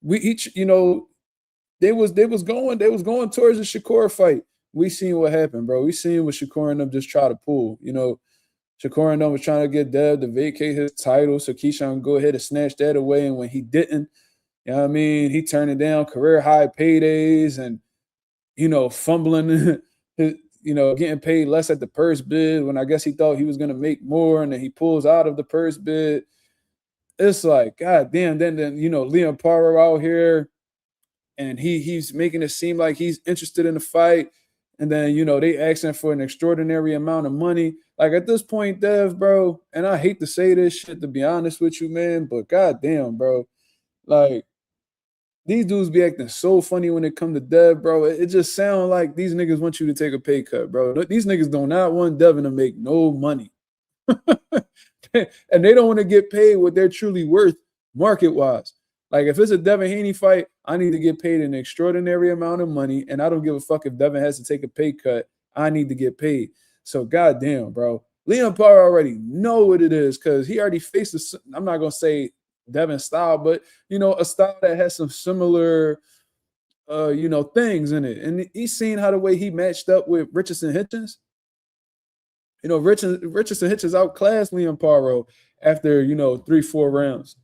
A: They was going towards the Shakur fight. We seen what happened, bro. We seen what Shakur and them just try to pull. Shakur and them was trying to get Dev to vacate his title so Keyshawn could go ahead and snatch that away. And when he didn't, you know what I mean, he turned it down, career high paydays and, fumbling getting paid less at the purse bid when I guess he thought he was going to make more, and then he pulls out of the purse bid. It's like, God damn, then Liam Paro out here, and he's making it seem like he's interested in the fight. And then, they asking for an extraordinary amount of money. Like, at this point, Dev, bro, and I hate to say this shit, to be honest with you, man, but goddamn, bro. Like, these dudes be acting so funny when it come to Dev, bro. It just sounds like these niggas want you to take a pay cut, bro. These niggas do not want Devin to make no money. And they don't want to get paid what they're truly worth market-wise. Like, if it's a Devin Haney fight, I need to get paid an extraordinary amount of money, and I don't give a fuck if Devin has to take a pay cut. I need to get paid. So, goddamn, bro. Liam Parr already know what it is because he already faced I'm not going to say Devin style, but, a style that has some similar, things in it. And he's seen how the way he matched up with Richardson Hitchens. Richardson Hitchens outclassed Liam Parro after, 3-4 rounds.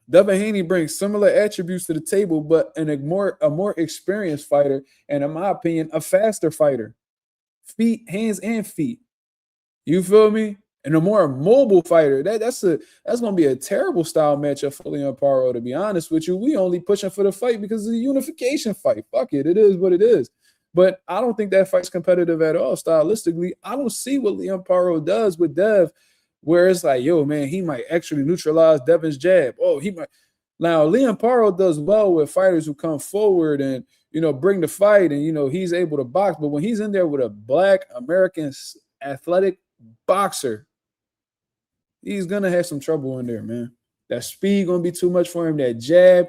A: Devin Haney brings similar attributes to the table, but a more experienced fighter, and in my opinion, a faster fighter. Hands and feet. You feel me? And a more mobile fighter. That's gonna be a terrible style matchup for Liam Parro, to be honest with you. We only pushing for the fight because of the unification fight. Fuck it. It is what it is. But I don't think that fight's competitive at all stylistically. I don't see what Liam Parro does with Dev, where it's like, yo, man, he might actually neutralize Devin's jab. Oh, he might. Now, Liam Parro does well with fighters who come forward and, bring the fight, and, he's able to box. But when he's in there with a black American athletic boxer, he's going to have some trouble in there, man. That speed going to be too much for him. That jab,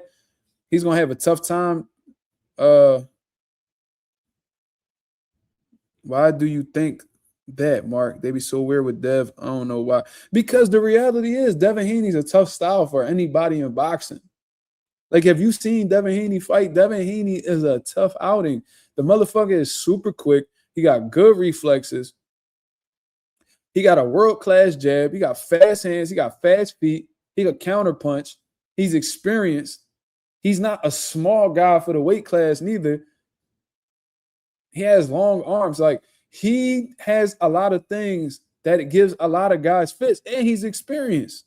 A: he's going to have a tough time. Why do you think that, Mark? They be so weird with Dev. I don't know why. Because the reality is Devin Haney's a tough style for anybody in boxing. Like, have you seen Devin Haney fight? Devin Haney is a tough outing. The motherfucker is super quick. He got good reflexes. He got a world-class jab. He got fast hands. He got fast feet. He got counterpunch. He's experienced. He's not a small guy for the weight class neither. He has long arms. Like, he has a lot of things that it gives a lot of guys fits, and he's experienced.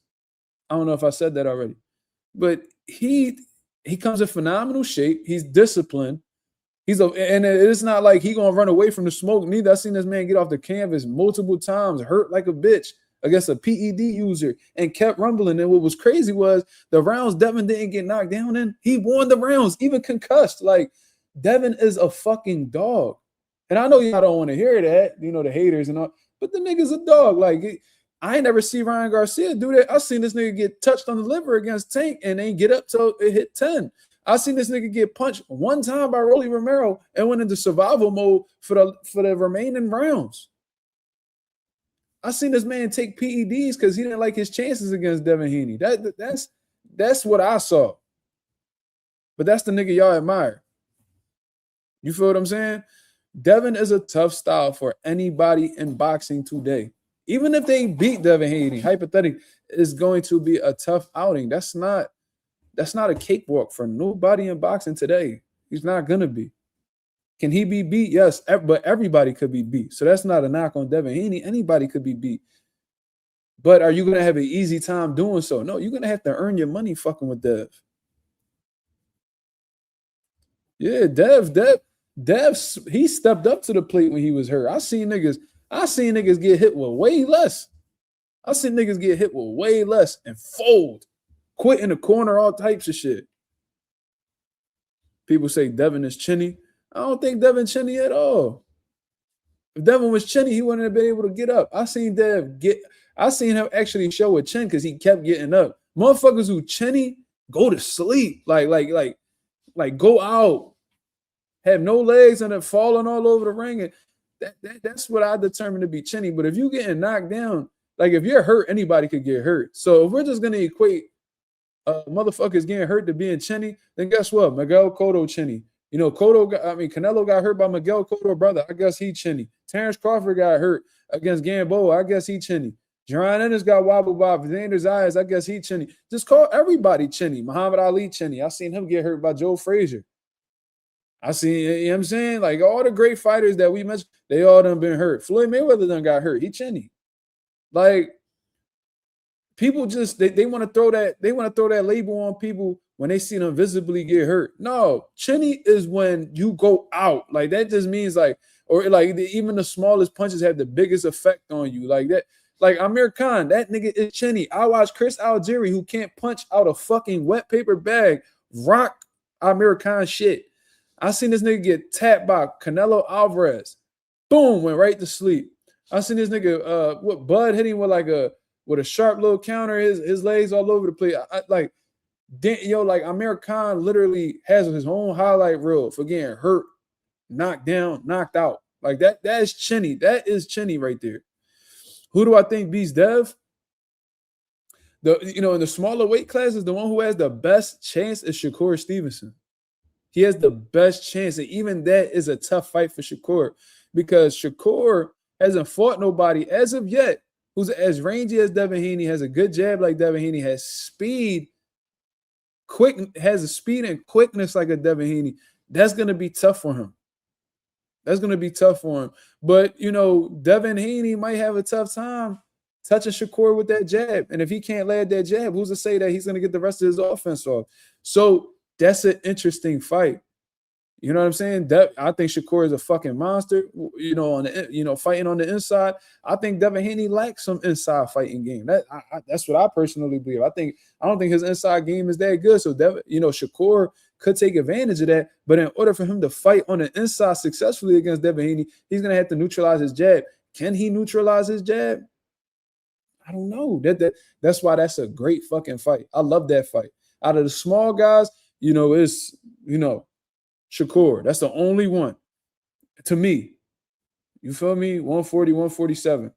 A: I don't know if I said that already, but he comes in phenomenal shape. He's disciplined. And it's not like he gonna run away from the smoke neither. I seen this man get off the canvas multiple times, hurt like a bitch against a PED user, and kept rumbling. And what was crazy was the rounds Devin didn't get knocked down in, he won the rounds, even concussed. Like, Devin is a fucking dog. And I know y'all don't want to hear that, the haters and all, but the nigga's a dog. Like, I ain't never see Ryan Garcia do that. I seen this nigga get touched on the liver against Tank and ain't get up till it hit 10. I seen this nigga get punched one time by Rolly Romero and went into survival mode for the remaining rounds. I seen this man take PEDs because he didn't like his chances against Devin Haney. That's what I saw. But that's the nigga y'all admire. You feel what I'm saying? Devin is a tough style for anybody in boxing today. Even if they beat Devin Haney, hypothetically, it's going to be a tough outing. That's not a cakewalk for nobody in boxing today. He's not going to be. Can he be beat? Yes, but everybody could be beat. So that's not a knock on Devin Haney. Anybody could be beat. But are you going to have an easy time doing so? No, you're going to have to earn your money fucking with Dev. Yeah, Dev, he stepped up to the plate when he was hurt. I seen niggas get hit with way less. I seen niggas get hit with way less and fold, quit in the corner, all types of shit. People say Devin is chinny. I don't think Devin chinny at all. If Devin was chinny, he wouldn't have been able to get up. I seen him actually show a chin because he kept getting up. Motherfuckers who chinny go to sleep, like go out. Have no legs and they're falling all over the ring. And that's what I determine to be chinny. But if you're getting knocked down, like if you're hurt, anybody could get hurt. So if we're just going to equate motherfuckers getting hurt to being chinny, then guess what? Miguel Cotto chinny. Canelo got hurt by Miguel Cotto, brother. I guess he chinny. Terrence Crawford got hurt against Gamboa. I guess he chinny. Jerron Ennis got wobbled by Xander Zayas. I guess he chinny. Just call everybody chinny. Muhammad Ali chinny. I seen him get hurt by Joe Frazier. I see, you know what I'm saying? Like all the great fighters that we mentioned, they all done been hurt. Floyd Mayweather done got hurt. He chinny. Like people just they want to throw that label on people when they see them visibly get hurt. No, chinny is when you go out. Like that just means like, or like even the smallest punches have the biggest effect on you. Like that, like Amir Khan, that nigga is chinny. I watch Chris Algieri, who can't punch out a fucking wet paper bag, rock Amir Khan shit. I seen this nigga get tapped by Canelo Alvarez. Boom, went right to sleep. I seen this nigga, what Bud hit him with a sharp little counter, his legs all over the place. Like Amir Khan literally has his own highlight reel for getting hurt, knocked down, knocked out. Like that is chinny. That is chinny right there. Who do I think beats Dev? In the smaller weight classes, the one who has the best chance is Shakur Stevenson. He has the best chance, and even that is a tough fight for Shakur because Shakur hasn't fought nobody as of yet who's as rangy as Devin Haney, has a good jab like Devin Haney, has speed, has a speed and quickness like a Devin Haney. That's going to be tough for him. That's going to be tough for him. But, Devin Haney might have a tough time touching Shakur with that jab. And if he can't land that jab, who's to say that he's going to get the rest of his offense off? So that's an interesting fight. You know what I'm saying? I think Shakur is a fucking monster. Fighting on the inside. I think Devin Haney lacks some inside fighting game. That's what I personally believe. I don't think his inside game is that good. So Shakur could take advantage of that. But in order for him to fight on the inside successfully against Devin Haney, he's gonna have to neutralize his jab. Can he neutralize his jab? I don't know. That's why that's a great fucking fight. I love that fight. Out of the small guys, it's Shakur. That's the only one to me. You feel me? 140, 147.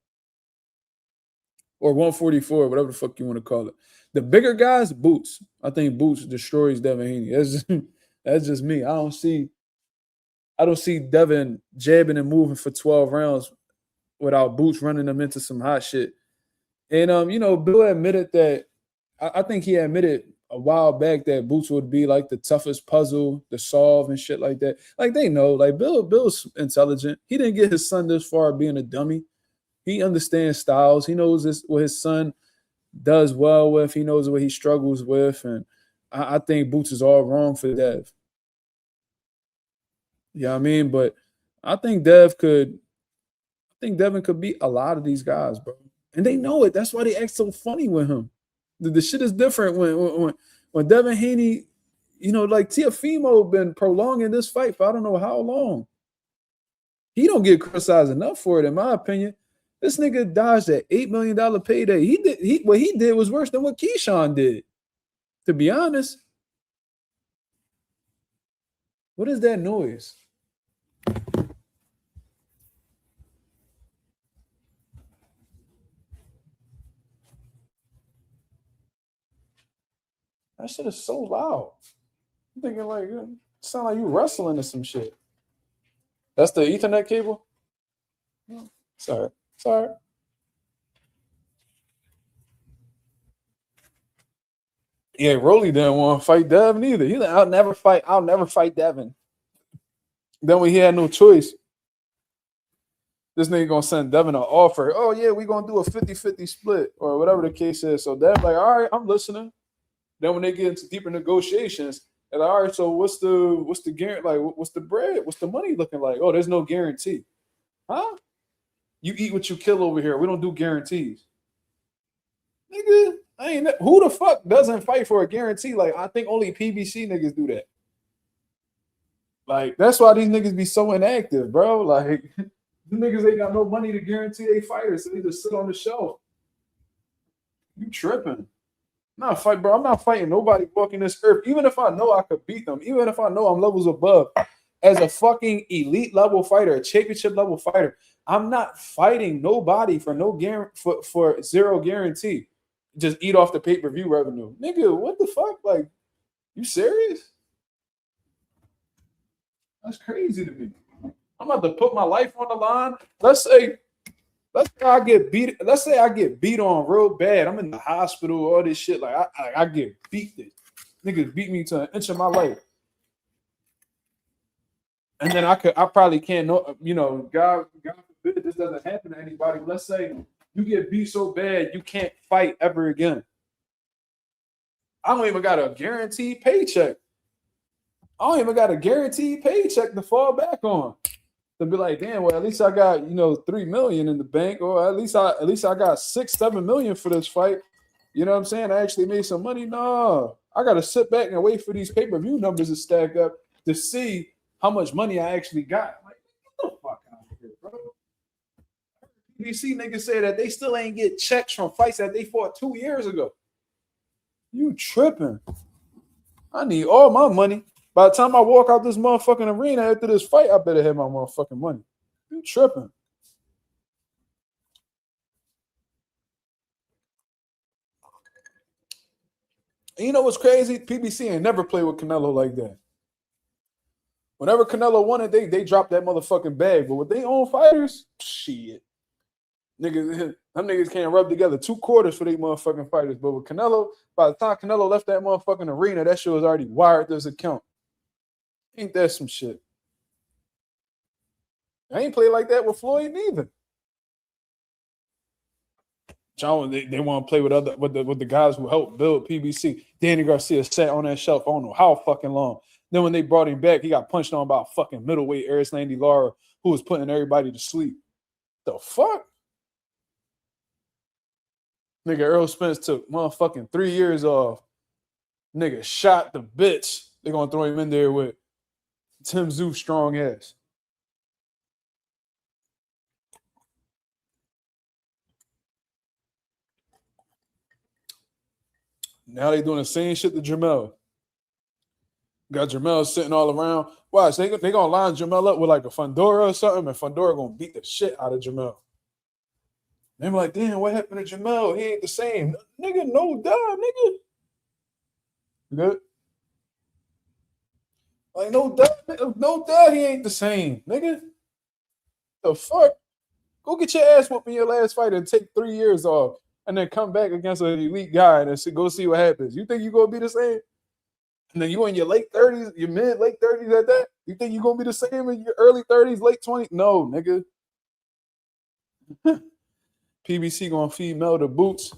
A: Or 144, whatever the fuck you want to call it. The bigger guys, Boots. I think Boots destroys Devin Haney. That's just me. I don't see Devin jabbing and moving for 12 rounds without Boots running them into some hot shit. And Bill admitted that I think he admitted a while back that Boots would be like the toughest puzzle to solve and shit like that. Like they know, like Bill's intelligent. He didn't get his son this far being a dummy. He understands styles. He knows what his son does well with. He knows what he struggles with. And I think Boots is all wrong for Dev. You know what I mean? But I think Devin could beat a lot of these guys, bro. And they know it. That's why they act so funny with him. The shit is different when Devin Haney, like Teofimo been prolonging this fight for I don't know how long. He don't get criticized enough for it, in my opinion. This nigga dodged that $8 million payday. What he did was worse than what Keyshawn did, to be honest. What is that noise? That shit is so loud. I'm thinking like, it sound like you wrestling or some shit. That's the Ethernet cable? Sorry. Yeah, Rolly didn't want to fight Devin either. He's like, I'll never fight Devin. Then when he had no choice, this nigga gonna send Devin an offer. Oh yeah, we gonna do a 50-50 split or whatever the case is. So Devin like, all right, I'm listening. Then when they get into deeper negotiations, they're like, all right, so what's the guarantee? Like, what's the bread? What's the money looking like? Oh, there's no guarantee. Huh? You eat what you kill over here. We don't do guarantees. Nigga, who the fuck doesn't fight for a guarantee? Like, I think only PBC niggas do that. Like, that's why these niggas be so inactive, bro. Like, these niggas ain't got no money to guarantee they fighters, so they just sit on the shelf. You tripping. I'm not fighting nobody walking this earth. Even if I know I could beat them, even if I know I'm levels above, as a fucking elite level fighter, a championship level fighter, I'm not fighting nobody for for zero guarantee. Just eat off the pay-per-view revenue. Nigga, what the fuck? Like, you serious? That's crazy to me. I'm about to put my life on the line. Let's say I get beat. Let's say I get beat on real bad. I'm in the hospital, all this shit. Like I get beat. Niggas beat me to an inch of my life. And then I probably can't know, God forbid this doesn't happen to anybody. Let's say you get beat so bad you can't fight ever again. I don't even got a guaranteed paycheck. I don't even got a guaranteed paycheck to fall back on. To be like, damn, well, at least I got, 3 million in the bank, or at least I got 6-7 million for this fight. You know what I'm saying? I actually made some money. No, I gotta sit back and wait for these pay-per-view numbers to stack up to see how much money I actually got. Like, get the fuck out of here, bro. PBC niggas say that they still ain't get checks from fights that they fought 2 years ago. You tripping. I need all my money. By the time I walk out this motherfucking arena after this fight, I better have my motherfucking money. You tripping. And you know what's crazy? PBC ain't never played with Canelo like that. Whenever Canelo won it, they dropped that motherfucking bag. But with their own fighters, shit. Niggas, them niggas can't rub together 2 quarters for their motherfucking fighters. But with Canelo, by the time Canelo left that motherfucking arena, that shit was already wired to his account. Ain't that some shit? I ain't played like that with Floyd neither. John, they want to play with the guys who helped build PBC. Danny Garcia sat on that shelf, I don't know how fucking long. Then when they brought him back, he got punched on by a fucking middleweight Eris Landy Lara, who was putting everybody to sleep. The fuck? Nigga, Earl Spence took motherfucking 3 years off. Nigga shot the bitch. They're gonna throw him in there with Tim Tszyu strong ass. Now they doing the same shit to Jamel. Got Jamel sitting all around. Watch, they gonna line Jamel up with like a Fundora or something, and Fundora gonna beat the shit out of Jamel. They're like, damn, what happened to Jamel? He ain't the same. Nigga, no duh, nigga. Good. Like, no duh, he ain't the same, nigga. The fuck? Go get your ass whooped in your last fight and take 3 years off, and then come back against an elite guy and go see what happens. You think you gonna be the same? And then you in your late 30s, your late 30s at that? You think you gonna be the same in your early 30s, late 20s? No, nigga. PBC gonna feed Mel the boots.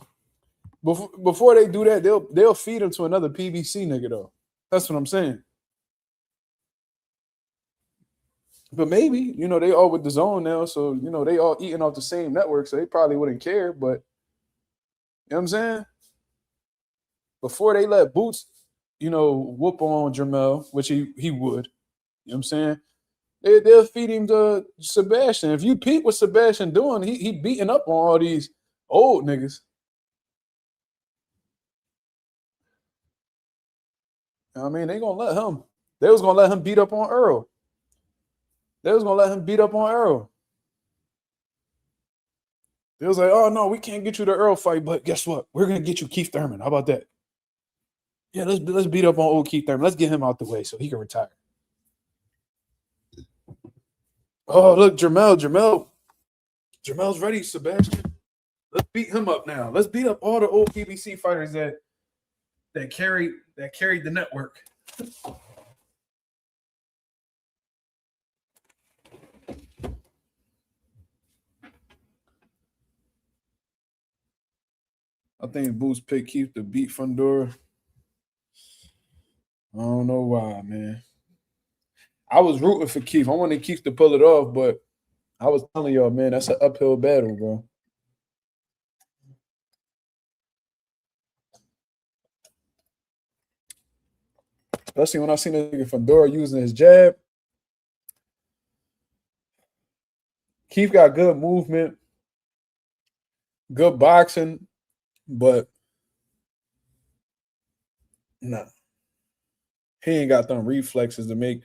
A: Before they do that, they'll feed him to another PBC nigga though. That's what I'm saying. But maybe, they all with the zone now, so they all eating off the same network, so they probably wouldn't care. But you know what I'm saying? Before they let Boots, whoop on Jamel, which he would, you know what I'm saying? They'll feed him to Sebastian. If you peep what Sebastian doing, he beating up on all these old niggas. I mean, they gonna let him. They was gonna let him beat up on Earl. They was gonna let him beat up on Earl. They was like, oh no, we can't get you the Earl fight, but guess what? We're gonna get you Keith Thurman. How about that? Yeah, let's beat up on old Keith Thurman. Let's get him out the way so he can retire. Oh, look, Jamel's ready, Sebastian. Let's beat him up now. Let's beat up all the old PBC fighters that carried the network. I think Boots picked Keith to beat Fundora. I don't know why, man. I was rooting for Keith. I wanted Keith to pull it off, but I was telling y'all, man, that's an uphill battle, bro. Especially when I seen a nigga Fundora using his jab. Keith got good movement, good boxing, but nah. He ain't got them reflexes to make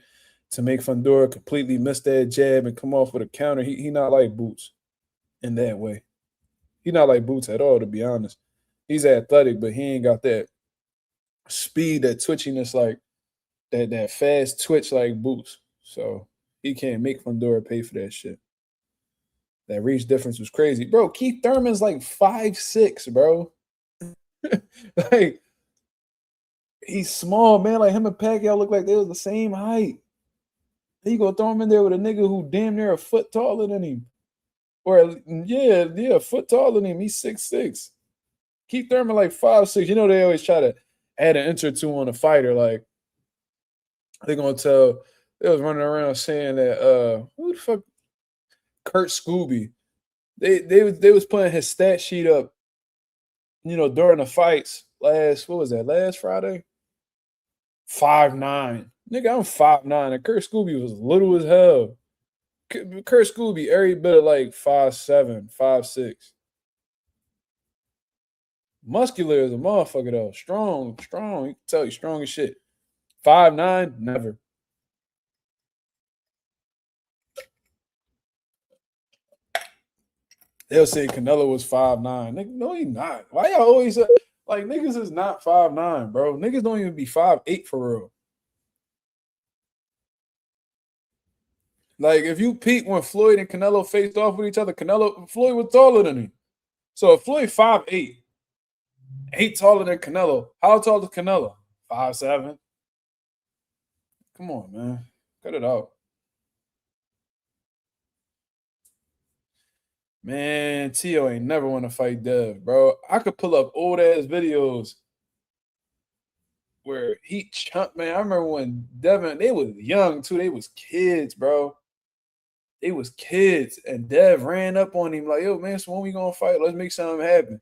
A: Fundora completely miss that jab and come off with a counter. He not like Boots in that way. He not like Boots at all, to be honest. He's athletic, but he ain't got that speed, that twitchiness, like that fast twitch like Boots. So he can't make Fundora pay for that shit. That reach difference was crazy. Bro, Keith Thurman's like 5'6", bro. Like, he's small, man. Like him and Pacquiao look like they was the same height. He gonna throw him in there with a nigga who damn near a foot taller than him. Or yeah, a foot taller than him. He's 6'6". Keith Thurman like 5'6". You know they always try to add an inch or two on a fighter. Like they're gonna tell they was running around saying that who the fuck Kurt Scooby. They was putting his stat sheet up, during the fights last Friday? 5'9". Nigga, I'm 5'9", and Kurt Scooby was little as hell. Kurt Scooby, every bit of like 5'7", 5'6". Muscular as a motherfucker though. Strong. You can tell you strong as shit. 5'9", never. They'll say Canelo was 5'9". Nigga, no, he not. Why y'all always like niggas is not 5'9", bro? Niggas don't even be 5'8" for real. Like if you peep when Floyd and Canelo faced off with each other, Floyd was taller than him. So if Floyd 5'8", ain't taller than Canelo, how tall is Canelo? 5'7". Come on, man. Cut it out. Man, Tio ain't never want to fight Dev, bro. I could pull up old ass videos where he chunked, man. I remember when Devin, they was young too. They was kids, bro. They was kids. And Dev ran up on him like, yo, man, so when we gonna fight? Let's make something happen.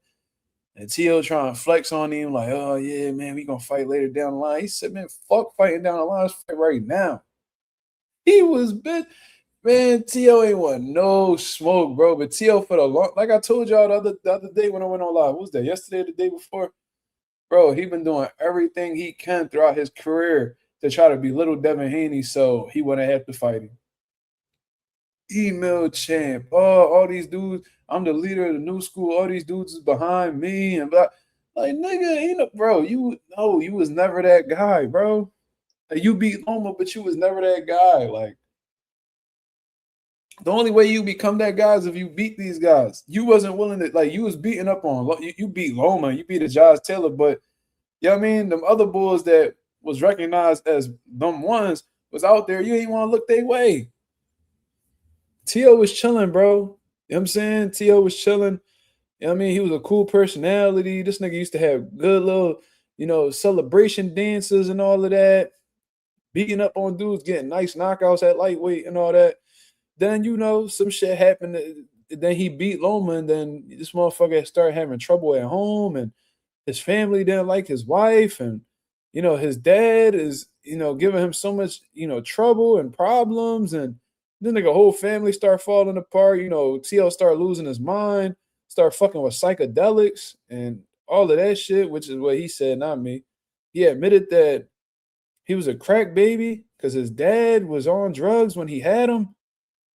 A: And Tio trying to flex on him, like, oh yeah, man, we gonna fight later down the line. He said, man, fuck fighting down the line. Let's fight right now. He was bit. Man, T.O. ain't want no smoke, bro. But T.O. for the long, like I told y'all the other day when I went on live, what was that? Yesterday or the day before? Bro, he been doing everything he can throughout his career to try to belittle Devin Haney so he wouldn't have to fight him. Email champ. Oh, all these dudes, I'm the leader of the new school. All these dudes is behind me and blah. Like, nigga, bro, you was never that guy, bro. Like, you beat Loma, but you was never that guy. Like, the only way you become that guy is if you beat these guys. You wasn't willing to, like, you was beating up on, you beat Loma, you beat a Josh Taylor, but, you know what I mean? Them other bulls that was recognized as them ones was out there. You ain't want to look their way. T.O. was chilling, bro. You know what I'm saying? T.O. was chilling. You know what I mean? He was a cool personality. This nigga used to have good little, celebration dances and all of that. Beating up on dudes, getting nice knockouts at lightweight and all that. Then, some shit happened. Then he beat Loma, and then this motherfucker started having trouble at home, and his family didn't like his wife, and, his dad is, giving him so much, trouble and problems, and then the whole family start falling apart. T.O. start losing his mind, start fucking with psychedelics and all of that shit, which is what he said, not me. He admitted that he was a crack baby because his dad was on drugs when he had him.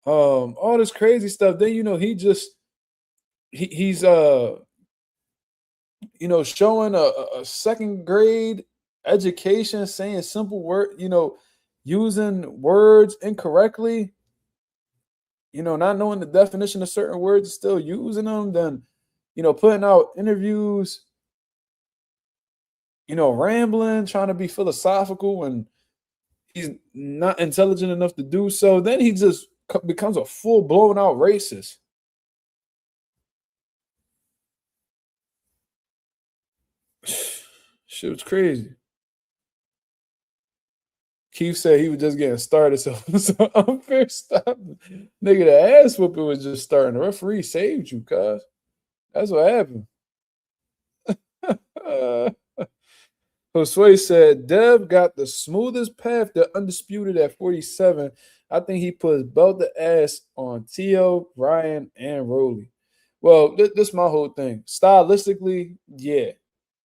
A: All this crazy stuff. Then he's showing a second grade education, saying simple word, using words incorrectly, not knowing the definition of certain words, still using them, then putting out interviews, rambling, trying to be philosophical when he's not intelligent enough to do so. Then he just becomes a full blown out racist. Shit was crazy. Keith said he was just getting started, so unfair stop. Nigga, the ass whooping was just starting. The referee saved you, cuz. That's what happened. Josue said, Dev got the smoothest path to undisputed at 47. I think he put his belt to ass on Tio, Ryan, and Rolly. Well, this is my whole thing. Stylistically, yeah.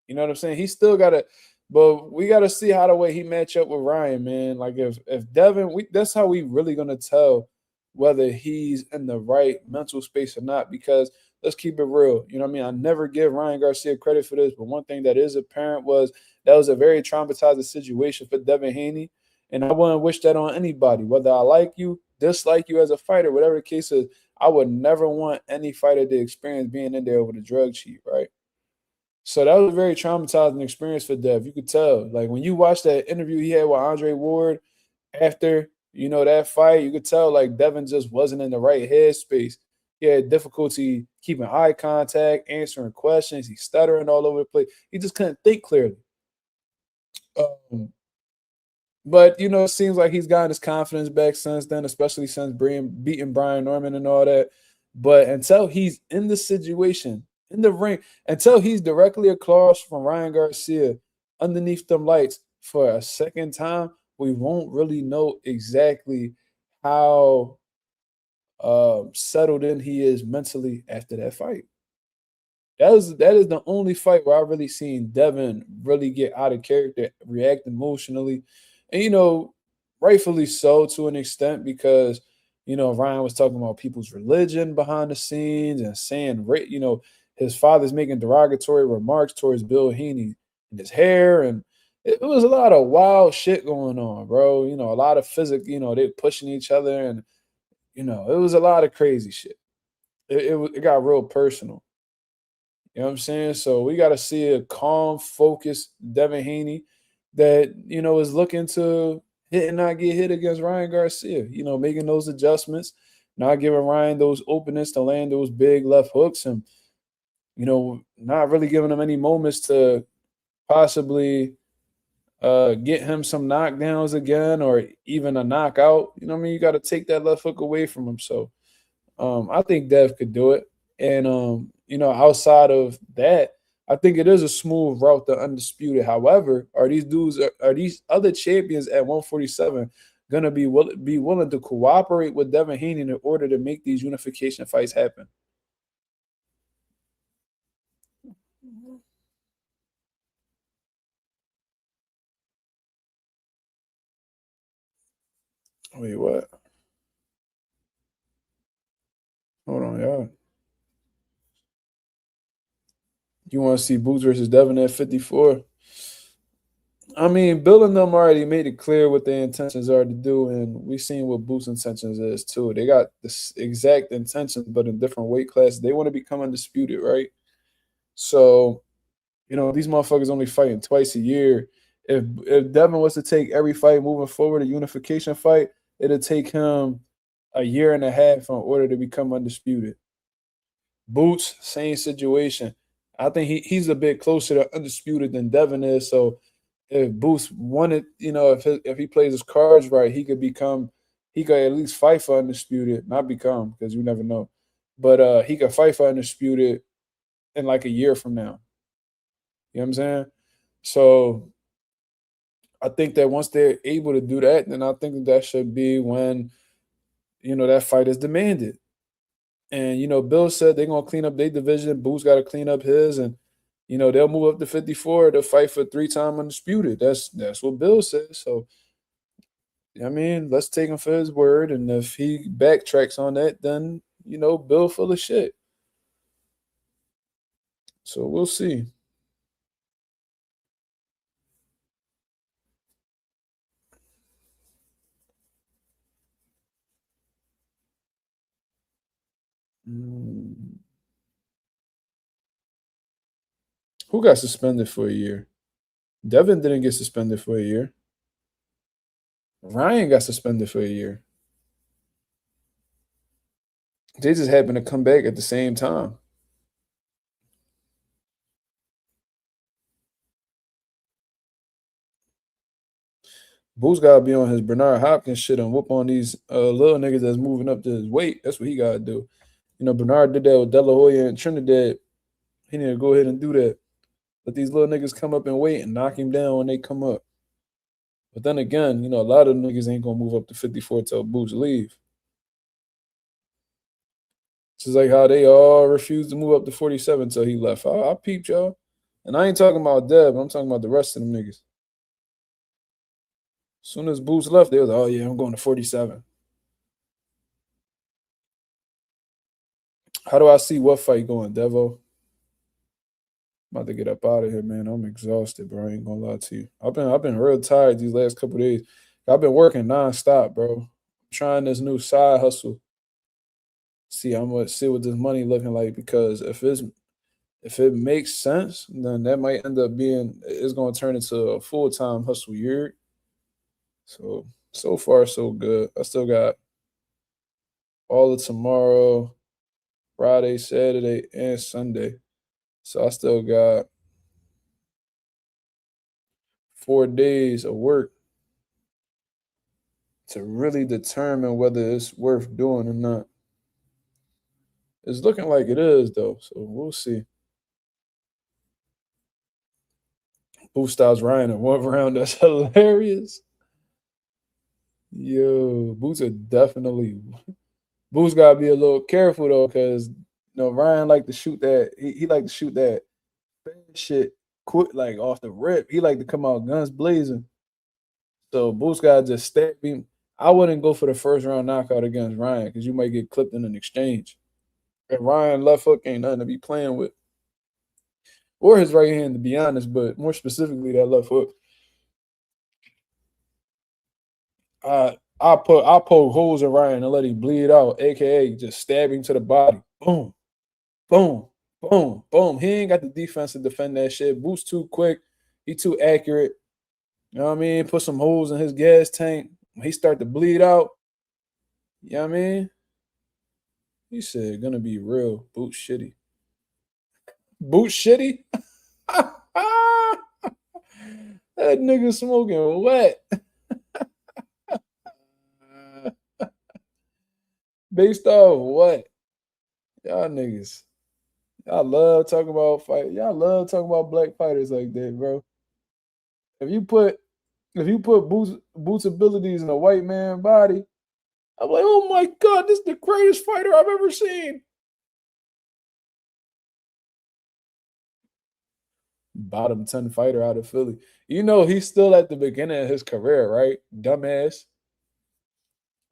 A: You know what I'm saying? He still got to, but we got to see how the way he match up with Ryan, man. Like if Devin, that's how we really going to tell whether he's in the right mental space or not, because let's keep it real. You know what I mean? I never give Ryan Garcia credit for this, but one thing that is apparent was that was a very traumatizing situation for Devin Haney. And I wouldn't wish that on anybody, whether I like you, dislike you as a fighter, whatever the case is. I would never want any fighter to experience being in there with a drug cheat, right? So that was a very traumatizing experience for Dev. You could tell. Like when you watch that interview he had with Andre Ward after That fight, you could tell like Devin just wasn't in the right headspace. He had difficulty keeping eye contact, answering questions. He's stuttering all over the place. He just couldn't think clearly. Um, but it seems like he's gotten his confidence back since then, especially since beating Brian Norman and all that. But until he's in the situation, in the ring, until he's directly across from Ryan Garcia underneath them lights for a second time, we won't really know exactly how settled in he is mentally after that fight. That is the only fight where I really seen Devin really get out of character, react emotionally, and rightfully so to an extent because Ryan was talking about people's religion behind the scenes and saying his father's making derogatory remarks towards Bill Haney and his hair, and it was a lot of wild shit going on, bro. A lot of physical, they pushing each other, and it was a lot of crazy shit. It got real personal. You know what I'm saying? So we got to see a calm, focused Devin Haney that, is looking to hit and not get hit against Ryan Garcia, making those adjustments, not giving Ryan those openings to land those big left hooks and, not really giving him any moments to possibly get him some knockdowns again or even a knockout. You know what I mean? You got to take that left hook away from him. So I think Dev could do it. And outside of that, I think it is a smooth route to undisputed. However, are these other champions at 147 gonna be willing to cooperate with Devin Haney in order to make these unification fights happen? Wait, what? Hold on, y'all. You want to see Boots versus Devin at 54? I mean, Bill and them already made it clear what their intentions are to do, and we've seen what Boots' intentions is too. They got this exact intentions, but in different weight classes. They want to become undisputed, right? So, these motherfuckers only fighting twice a year. If Devin was to take every fight moving forward, a unification fight, it'd take him a year and a half in order to become undisputed. Boots, same situation. I think he's a bit closer to undisputed than Devin is. So if Boots wanted, if he plays his cards right, he could at least fight for undisputed, not become because you never know. But he could fight for undisputed in like a year from now. You know what I'm saying? So I think that once they're able to do that, then I think that should be when that fight is demanded. And Bill said they're gonna clean up their division. Boots got to clean up his, and they'll move up to 54 to fight for 3-time undisputed. That's what Bill said. So I mean, let's take him for his word, and if he backtracks on that, then Bill full of shit. So we'll see. Mm. Who got suspended for a year? Devin didn't get suspended for a year. Ryan got suspended for a year. They just happened to come back at the same time. Boots gotta be on his Bernard Hopkins shit and whoop on these little niggas that's moving up to his weight. That's what he gotta do. Bernard did that with De La Hoya and Trinidad. He need to go ahead and do that. Let these little niggas come up and wait and knock him down when they come up. But then again, a lot of niggas ain't gonna move up to 54 till Boots leave. It's just like how they all refused to move up to 47 until he left. I peeped y'all. And I ain't talking about Deb, I'm talking about the rest of them niggas. As soon as Boots left, they was like, oh yeah, I'm going to 47. How do I see what fight going, Devo? I'm about to get up out of here, man. I'm exhausted, bro. I ain't gonna lie to you. I've been real tired these last couple days. I've been working nonstop, bro. I'm trying this new side hustle. See, I'm gonna see what this money looking like because if it makes sense, then that might end up being it's gonna turn into a full-time hustle year. So far so good. I still got all of tomorrow, Friday, Saturday, and Sunday. So I still got 4 days of work to really determine whether it's worth doing or not. It's looking like it is, though, so we'll see. Boost stops Ryan in 1 round. That's hilarious. Yo, Boots are definitely. Boots gotta be a little careful though, because Ryan like to shoot that. He like to shoot that shit quick, like off the rip. He like to come out guns blazing. So Boots gotta just stab him. I wouldn't go for the first round knockout against Ryan because you might get clipped in an exchange. And Ryan left hook ain't nothing to be playing with. Or his right hand, to be honest, but more specifically that left hook. I'll poke holes in Ryan and let him bleed out, aka just stab him to the body. Boom, boom, boom, boom. He ain't got the defense to defend that shit. Boots too quick. He too accurate. You know what I mean? Put some holes in his gas tank. When he start to bleed out, you know what I mean? He said, gonna be real. Boots shitty. Boots shitty? That nigga smoking wet. Based off what? Y'all niggas. Y'all love talking about fight. Y'all love talking about black fighters like that, bro. If you put Boots abilities in a white man body, I'm like, oh my God, this is the greatest fighter I've ever seen. Bottom 10 fighter out of Philly. He's still at the beginning of his career, right? Dumbass.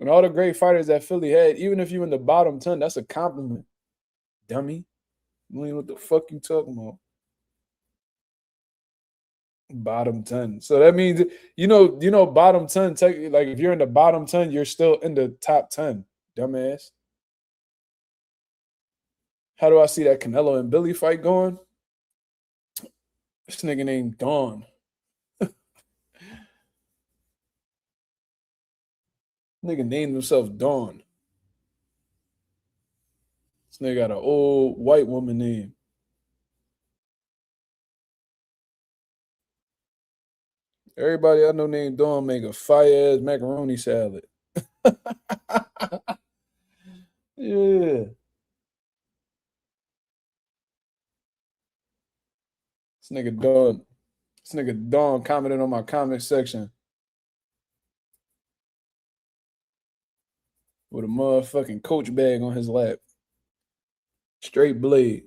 A: And all the great fighters that Philly had, even if you in the bottom 10, that's a compliment. Dummy. You don't even know what the fuck you talking about. Bottom 10. So that means bottom 10, like if you're in the bottom 10, you're still in the top 10. Dumbass. How do I see that Canelo and Billy fight going? This nigga named Dawn. Nigga named himself Dawn. This nigga got an old white woman name. Everybody I know named Dawn make a fire-ass macaroni salad. Yeah. This nigga Dawn commented on my comment section with a motherfucking Coach bag on his lap. Straight blade.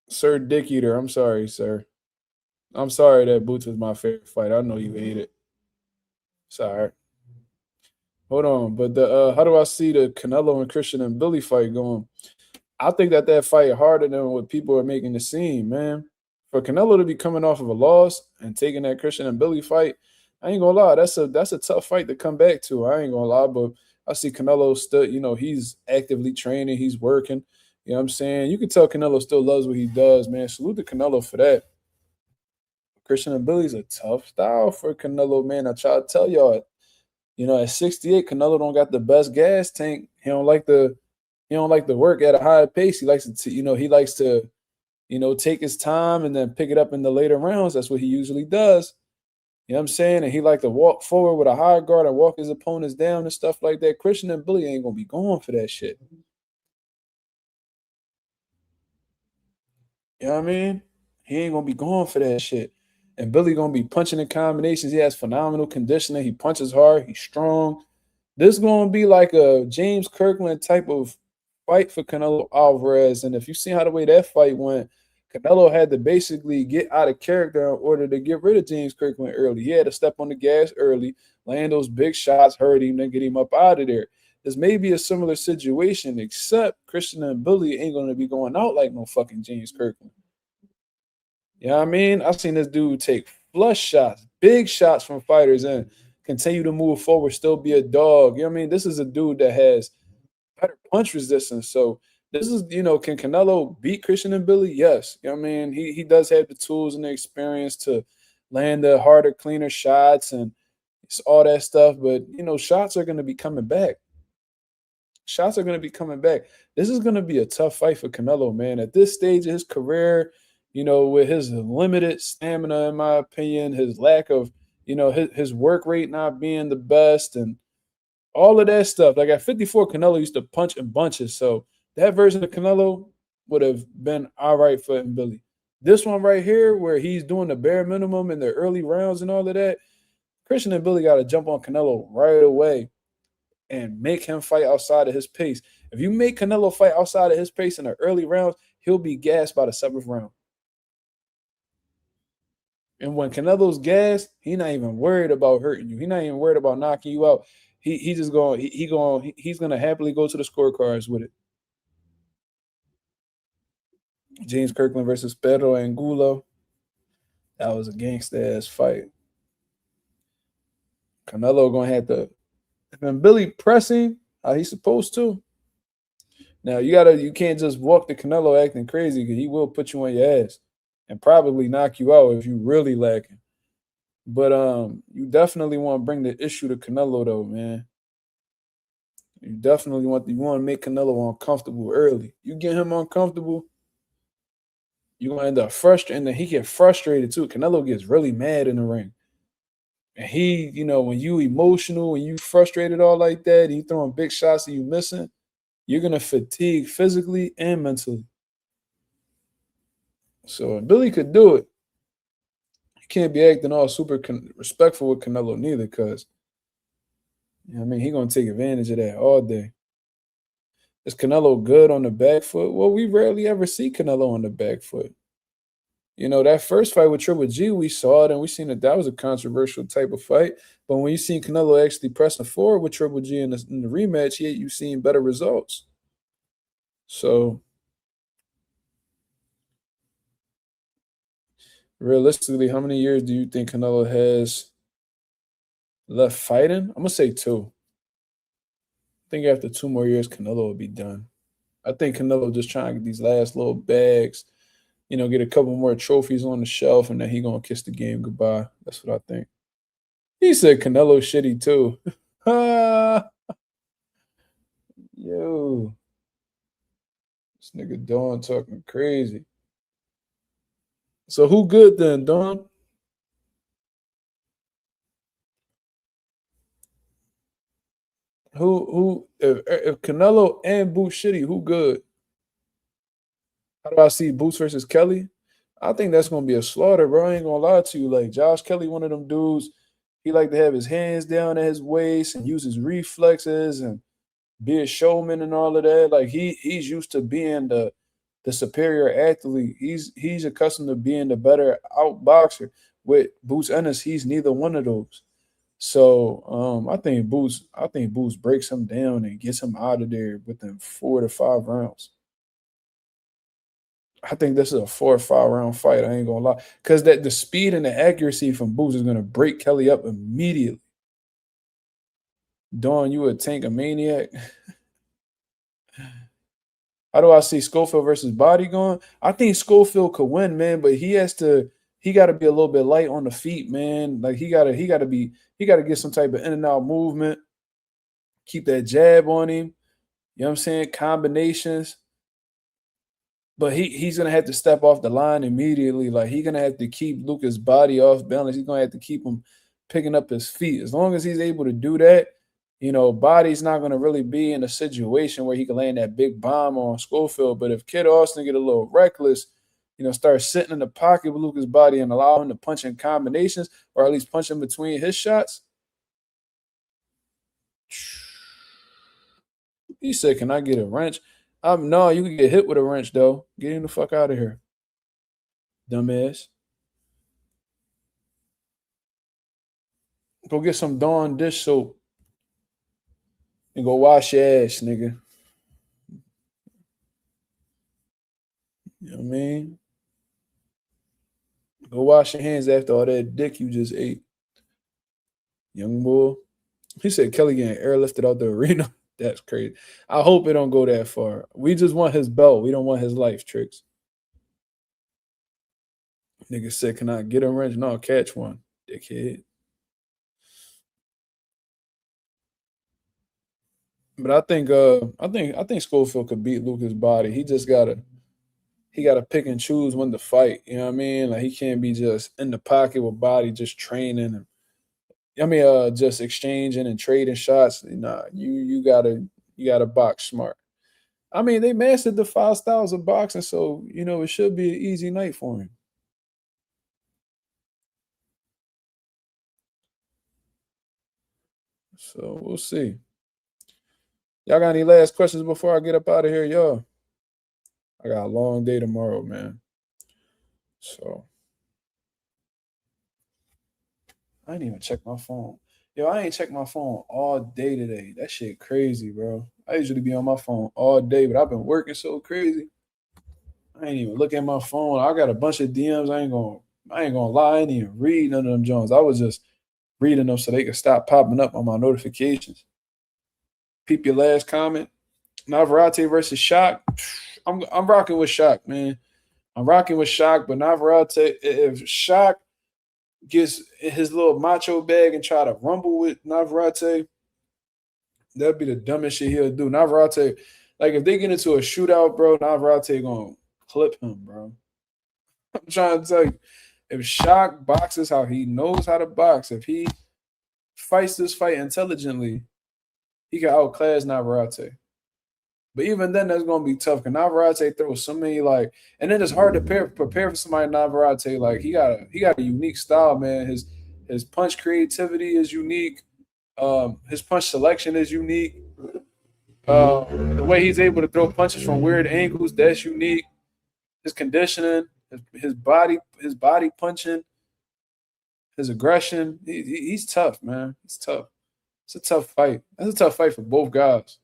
A: Sir Dick Eater, I'm sorry, sir. I'm sorry that Boots was my favorite fight. I know you hate it. Sorry. Hold on, but how do I see the Canelo and Christian and Billy fight going? I think that fight harder than what people are making it seem, man. For Canelo to be coming off of a loss and taking that Christian and Billy fight, I ain't gonna lie, that's a tough fight to come back to. I ain't gonna lie, but I see Canelo still, he's actively training, he's working. You know what I'm saying? You can tell Canelo still loves what he does, man. Salute to Canelo for that. Christian and Billy's a tough style for Canelo, man. I try to tell y'all, at 68, Canelo don't got the best gas tank. He don't like to work at a high pace. He likes to take his time and then pick it up in the later rounds. That's what he usually does. You know what I'm saying? And he like to walk forward with a high guard and walk his opponents down and stuff like that. Christian and Billy ain't gonna be going for that shit. You know what I mean? He ain't gonna be going for that shit. And Billy gonna be punching in combinations. He has phenomenal conditioning. He punches hard. He's strong. This is gonna be like a James Kirkland type of fight for Canelo Alvarez. And if you see how the way that fight went, Canelo had to basically get out of character in order to get rid of James Kirkland early. He had to step on the gas early, land those big shots, hurt him, then get him up out of there. This may be a similar situation, except Christian and Billy ain't going to be going out like no fucking James Kirkland. You know what I mean? I've seen this dude take flush shots, big shots from fighters and continue to move forward, still be a dog. You know what I mean? This is a dude that has better punch resistance. So This is, can Canelo beat Christian and Billy? Yes. I mean, he does have the tools and the experience to land the harder, cleaner shots and it's all that stuff. But, shots are going to be coming back. Shots are going to be coming back. This is going to be a tough fight for Canelo, man. At this stage of his career, with his limited stamina, in my opinion, his lack of, his work rate not being the best and all of that stuff. Like at 54, Canelo used to punch in bunches. So that version of Canelo would have been all right for Billy. This one right here, where he's doing the bare minimum in the early rounds and all of that, Christian and Billy got to jump on Canelo right away and make him fight outside of his pace. If you make Canelo fight outside of his pace in the early rounds, he'll be gassed by the 7th round. And when Canelo's gassed, he's not even worried about hurting you. He's not even worried about knocking you out. He's gonna happily go to the scorecards with it. James Kirkland versus Pedro Angulo. That was a gangsta ass fight. Canelo gonna have to. When Billy pressing how he's supposed to. Now you can't just walk the Canelo acting crazy because he will put you on your ass and probably knock you out if you really lacking. But you definitely want to bring the issue to Canelo though, man. You definitely want to make Canelo uncomfortable early. You get him uncomfortable, you're gonna end up frustrated, and he get frustrated too. Canelo gets really mad in the ring. And he, when you emotional, when you frustrated all like that, and you throwing big shots and you missing, you're gonna fatigue physically and mentally. So Billy could do it. He can't be acting all super respectful with Canelo neither, because he's gonna take advantage of that all day. Is Canelo good on the back foot? Well, we rarely ever see Canelo on the back foot. That first fight with Triple G, we saw it and we seen that was a controversial type of fight. But when you seen Canelo actually pressing forward with Triple G in the rematch, you've seen better results. So, realistically, how many years do you think Canelo has left fighting? I'm going to say 2. I think after 2 more years, Canelo will be done. I think Canelo just trying to get these last little bags, get a couple more trophies on the shelf, and then he going to kiss the game goodbye. That's what I think. He said Canelo shitty too. Yo. This nigga Dawn talking crazy. So who good then, Dawn? Who if Canelo and Boots shitty, who good? How do I see Boots versus Kelly? I think that's gonna be a slaughter, bro. I ain't gonna lie to you. Like Josh Kelly, one of them dudes, he like to have his hands down at his waist and use his reflexes and be a showman and all of that. Like he's used to being the superior athlete. He's accustomed to being the better outboxer. With Boots Ennis, he's neither one of those. So I think Boots breaks him down and gets him out of there within 4 to 5 rounds. I think this is a 4 or 5 round fight. I ain't gonna lie, because the speed and the accuracy from Boots is gonna break Kelly up immediately. Dawn, you a tank, a maniac. How do I see Schofield versus Bahdi going? I think Schofield could win, man, but he got to be a little bit light on the feet, man. Like he got to get some type of in and out movement. Keep that jab on him. You know what I'm saying? Combinations. But he's gonna have to step off the line immediately. Like he's gonna have to keep Lucas Bahdi off balance. He's gonna have to keep him picking up his feet. As long as he's able to do that, Body's not gonna really be in a situation where he can land that big bomb on Schofield. But if Kid Austin get a little reckless, start sitting in the pocket with Lucas Bahdi and allow him to punch in combinations, or at least punch in between his shots. He said, "Can I get a wrench?" No, you can get hit with a wrench, though. Get him the fuck out of here, dumbass. Go get some Dawn dish soap and go wash your ass, nigga. You know what I mean? Go wash your hands after all that dick you just ate, young boy. He said Kelly getting airlifted out the arena. That's crazy. I hope it don't go that far. We just want his belt. We don't want his life tricks. Nigga said, "Can I get a wrench? No, catch one, dickhead." But I think Schofield could beat Lucas Bahdi. He gotta pick and choose when to fight. You know what I mean? Like he can't be just in the pocket with Bahdi just training and just exchanging and trading shots. Nah, you gotta box smart. I mean, they mastered the 5 styles of boxing, so it should be an easy night for him. So we'll see. Y'all got any last questions before I get up out of here, y'all? I got a long day tomorrow, man. So I didn't even check my phone. Yo, I ain't checked my phone all day today. That shit crazy, bro. I usually be on my phone all day, but I've been working so crazy. I ain't even look at my phone. I got a bunch of DMs. I ain't gonna lie. I ain't even read none of them Jones. I was just reading them so they could stop popping up on my notifications. Peep your last comment. Navarrete versus Shock. I'm rocking with Shock, man. I'm rocking with Shock, but Navarrete, if Shock gets his little macho bag and try to rumble with Navarrete, that'd be the dumbest shit he'll do. Navarrete, like if they get into a shootout, bro, Navarrete gonna clip him, bro. I'm trying to tell you, if Shock boxes how he knows how to box, if he fights this fight intelligently, he can outclass Navarrete. But even then, that's gonna be tough. Because Navarrete throws so many and then it's hard to prepare for somebody Navarrete. Like he got a unique style, man. His punch creativity is unique. His punch selection is unique. The way he's able to throw punches from weird angles, that's unique. His conditioning, his body punching, his aggression. He's tough, man. He's tough. It's a tough fight. That's a tough fight for both guys.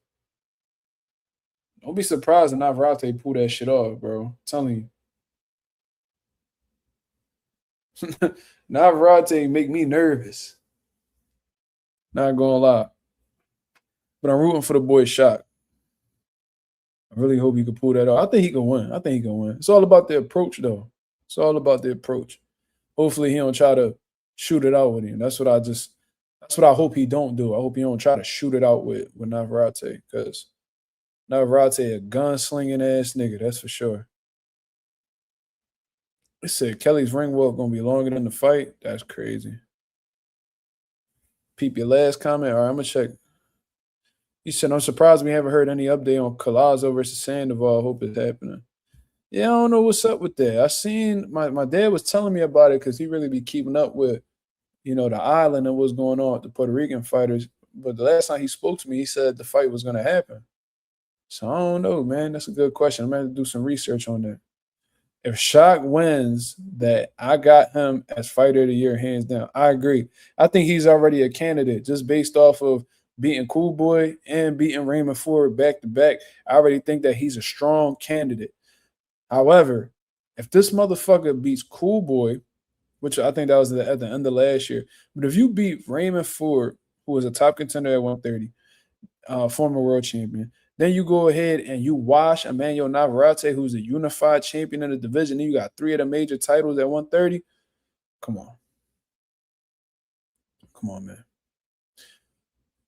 A: Don't be surprised if Navarrete pull that shit off, bro. I'm telling you. Navarrete make me nervous. Not gonna lie. But I'm rooting for the boy Shock. I really hope he can pull that off. I think he can win. It's all about the approach, though. It's all about the approach. Hopefully he don't try to shoot it out with him. That's what I hope he don't do. I hope he don't try to shoot it out with Navarrete, because Navarrete a gunslinging ass nigga, that's for sure. It said Kelly's ring walk gonna be longer than the fight. That's crazy. Peep your last comment. All right, I'm gonna check. He said, I'm surprised we haven't heard any update on Collazo versus Sandoval. Hope it's happening. Yeah, I don't know what's up with that. I seen my dad was telling me about it because he really be keeping up with, the island and what's going on with the Puerto Rican fighters. But the last time he spoke to me, he said the fight was gonna happen. So I don't know, man. That's a good question. I'm gonna do some research on that. If Shock wins, that I got him as fighter of the year, hands down. I agree. I think he's already a candidate just based off of beating Cool Boy and beating Raymond Ford back to back. I already think that he's a strong candidate. However, if this motherfucker beats Cool Boy, which I think that was at the end of last year, but if you beat Raymond Ford, who was a top contender at 130, former world champion, then you go ahead and you wash Emmanuel Navarrete, who's a unified champion in the division. Then you got 3 of the major titles at 130. Come on. Come on, man.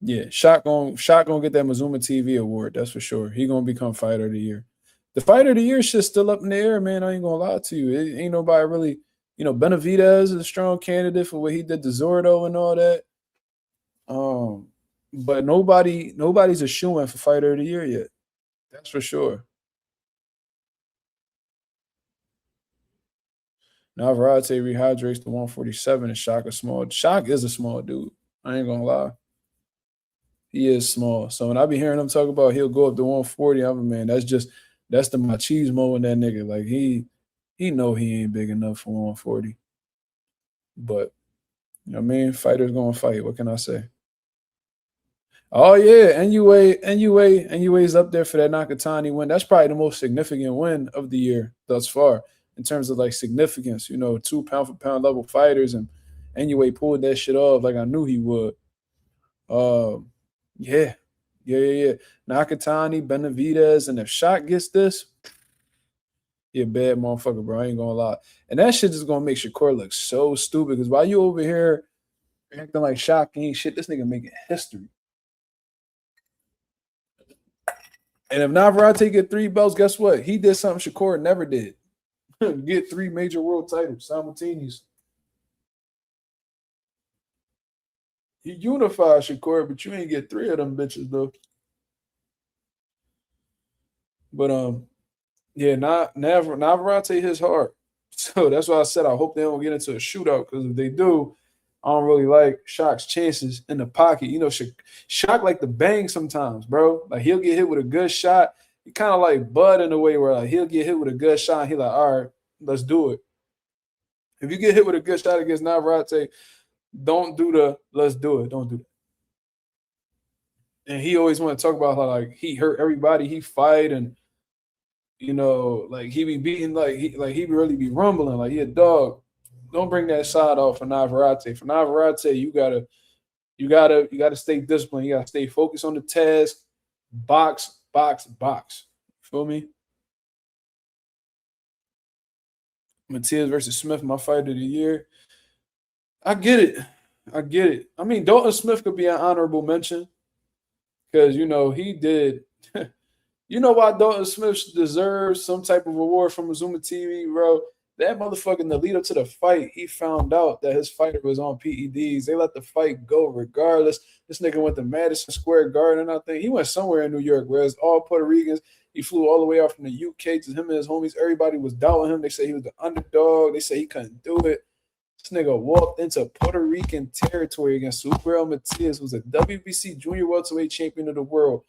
A: Yeah, Shock gonna get that Mazuma TV award. That's for sure. He gonna become fighter of the year. The fighter of the year shit's still up in the air, man. I ain't gonna lie to you. It ain't nobody really, Benavidez is a strong candidate for what he did to Zordo and all that. But nobody's a shoo-in for fighter of the year yet. That's for sure. Navarrete rehydrates to 147 and Shock is small. Shock is a small dude. I ain't gonna lie. He is small. So when I be hearing him talk about he'll go up to 140, I'm man, that's the machismo in that nigga. Like he know he ain't big enough for 140. But fighters gonna fight. What can I say? Oh yeah, NUA's up there for that Nakatani win. That's probably the most significant win of the year thus far in terms of significance. 2 pound for pound level fighters, and NUA pulled that shit off like I knew he would. Yeah, Yeah. Nakatani, Benavidez, and if Shot gets this, he a bad motherfucker, bro. I ain't gonna lie. And that shit is gonna make Shakur look so stupid. Because while you over here acting like Shot ain't shit, this nigga making history. And if Navarrete get 3 belts, guess what? He did something Shakur never did. Get 3 major world titles simultaneously. He unified Shakur, but you ain't get 3 of them bitches though. But yeah, Navarrete his hard. So that's why I said I hope they don't get into a shootout, because if they do, I don't really like Shock's chances in the pocket. You know, Shock like to bang sometimes, bro. Like he'll get hit with a good shot. He kind of like Bud in a way where like he'll get hit with a good shot and he like, all right, let's do it. If you get hit with a good shot against Navarrete, don't do the let's do it. Don't do that. And he always want to talk about how like he hurt everybody he fight, and you know, like he be beating, like he really be rumbling, like he a dog. Don't bring that side off for Navarrete. For Navarrete, you gotta stay disciplined. You gotta stay focused on the task. Box. Feel me? Matias versus Smith, my fight of the year. I get it. I mean, Dalton Smith could be an honorable mention because you know he did. You know why Dalton Smith deserves some type of award from MAZUMA TV, bro? That motherfucker in the lead up to the fight, he found out that his fighter was on PEDs. They let the fight go regardless. This nigga went to Madison Square Garden, I think. He went somewhere in New York, where it's all Puerto Ricans. He flew all the way out from the UK to him and his homies. Everybody was doubting him. They said he was the underdog. They said he couldn't do it. This nigga walked into Puerto Rican territory against Subriel Matias, who's a WBC junior welterweight champion of the world,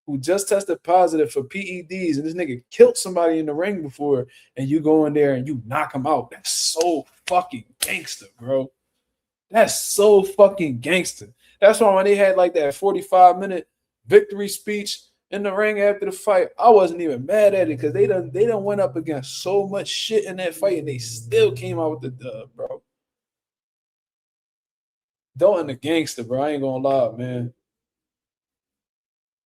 A: who just tested positive for PEDs, and this nigga killed somebody in the ring before, and you go in there and you knock him out. That's so fucking gangster, bro. That's so fucking gangster. That's why when they had like that 45-minute victory speech in the ring after the fight, I wasn't even mad at it because they done went up against so much shit in that fight, and they still came out with the dub, bro. Dalton the gangster, bro. I ain't gonna lie, man.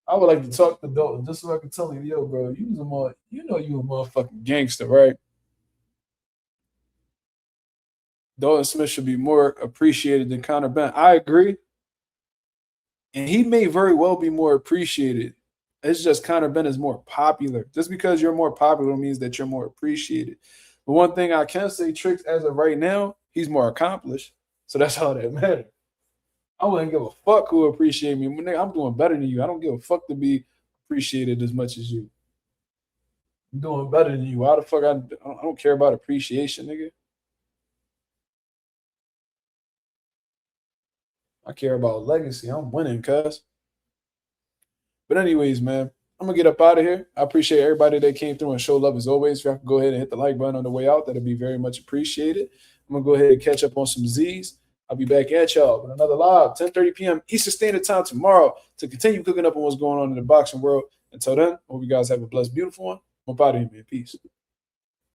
A: I would like to talk to Dalton just so I can tell him, yo, bro, you a motherfucking gangster, right? Dalton Smith should be more appreciated than Conor Benn. I agree. And he may very well be more appreciated. It's just Conor Benn is more popular. Just because you're more popular means that you're more appreciated. But one thing I can say, Tricks, as of right now, he's more accomplished. So that's all that matters. I wouldn't give a fuck who appreciate me. I'm doing better than you. I don't give a fuck to be appreciated as much as you. I'm doing better than you. Why the fuck I don't care about appreciation, nigga? I care about legacy. I'm winning, cuz. But anyways, man, I'm going to get up out of here. I appreciate everybody that came through and show love as always. If y'all can go ahead and hit the like button on the way out, that'd be very much appreciated. I'm going to go ahead and catch up on some Z's. I'll be back at y'all with another live, 10:30 p.m. Eastern Standard Time tomorrow to continue cooking up on what's going on in the boxing world. Until then, hope you guys have a blessed, beautiful one. I'm up out of here, man. Peace.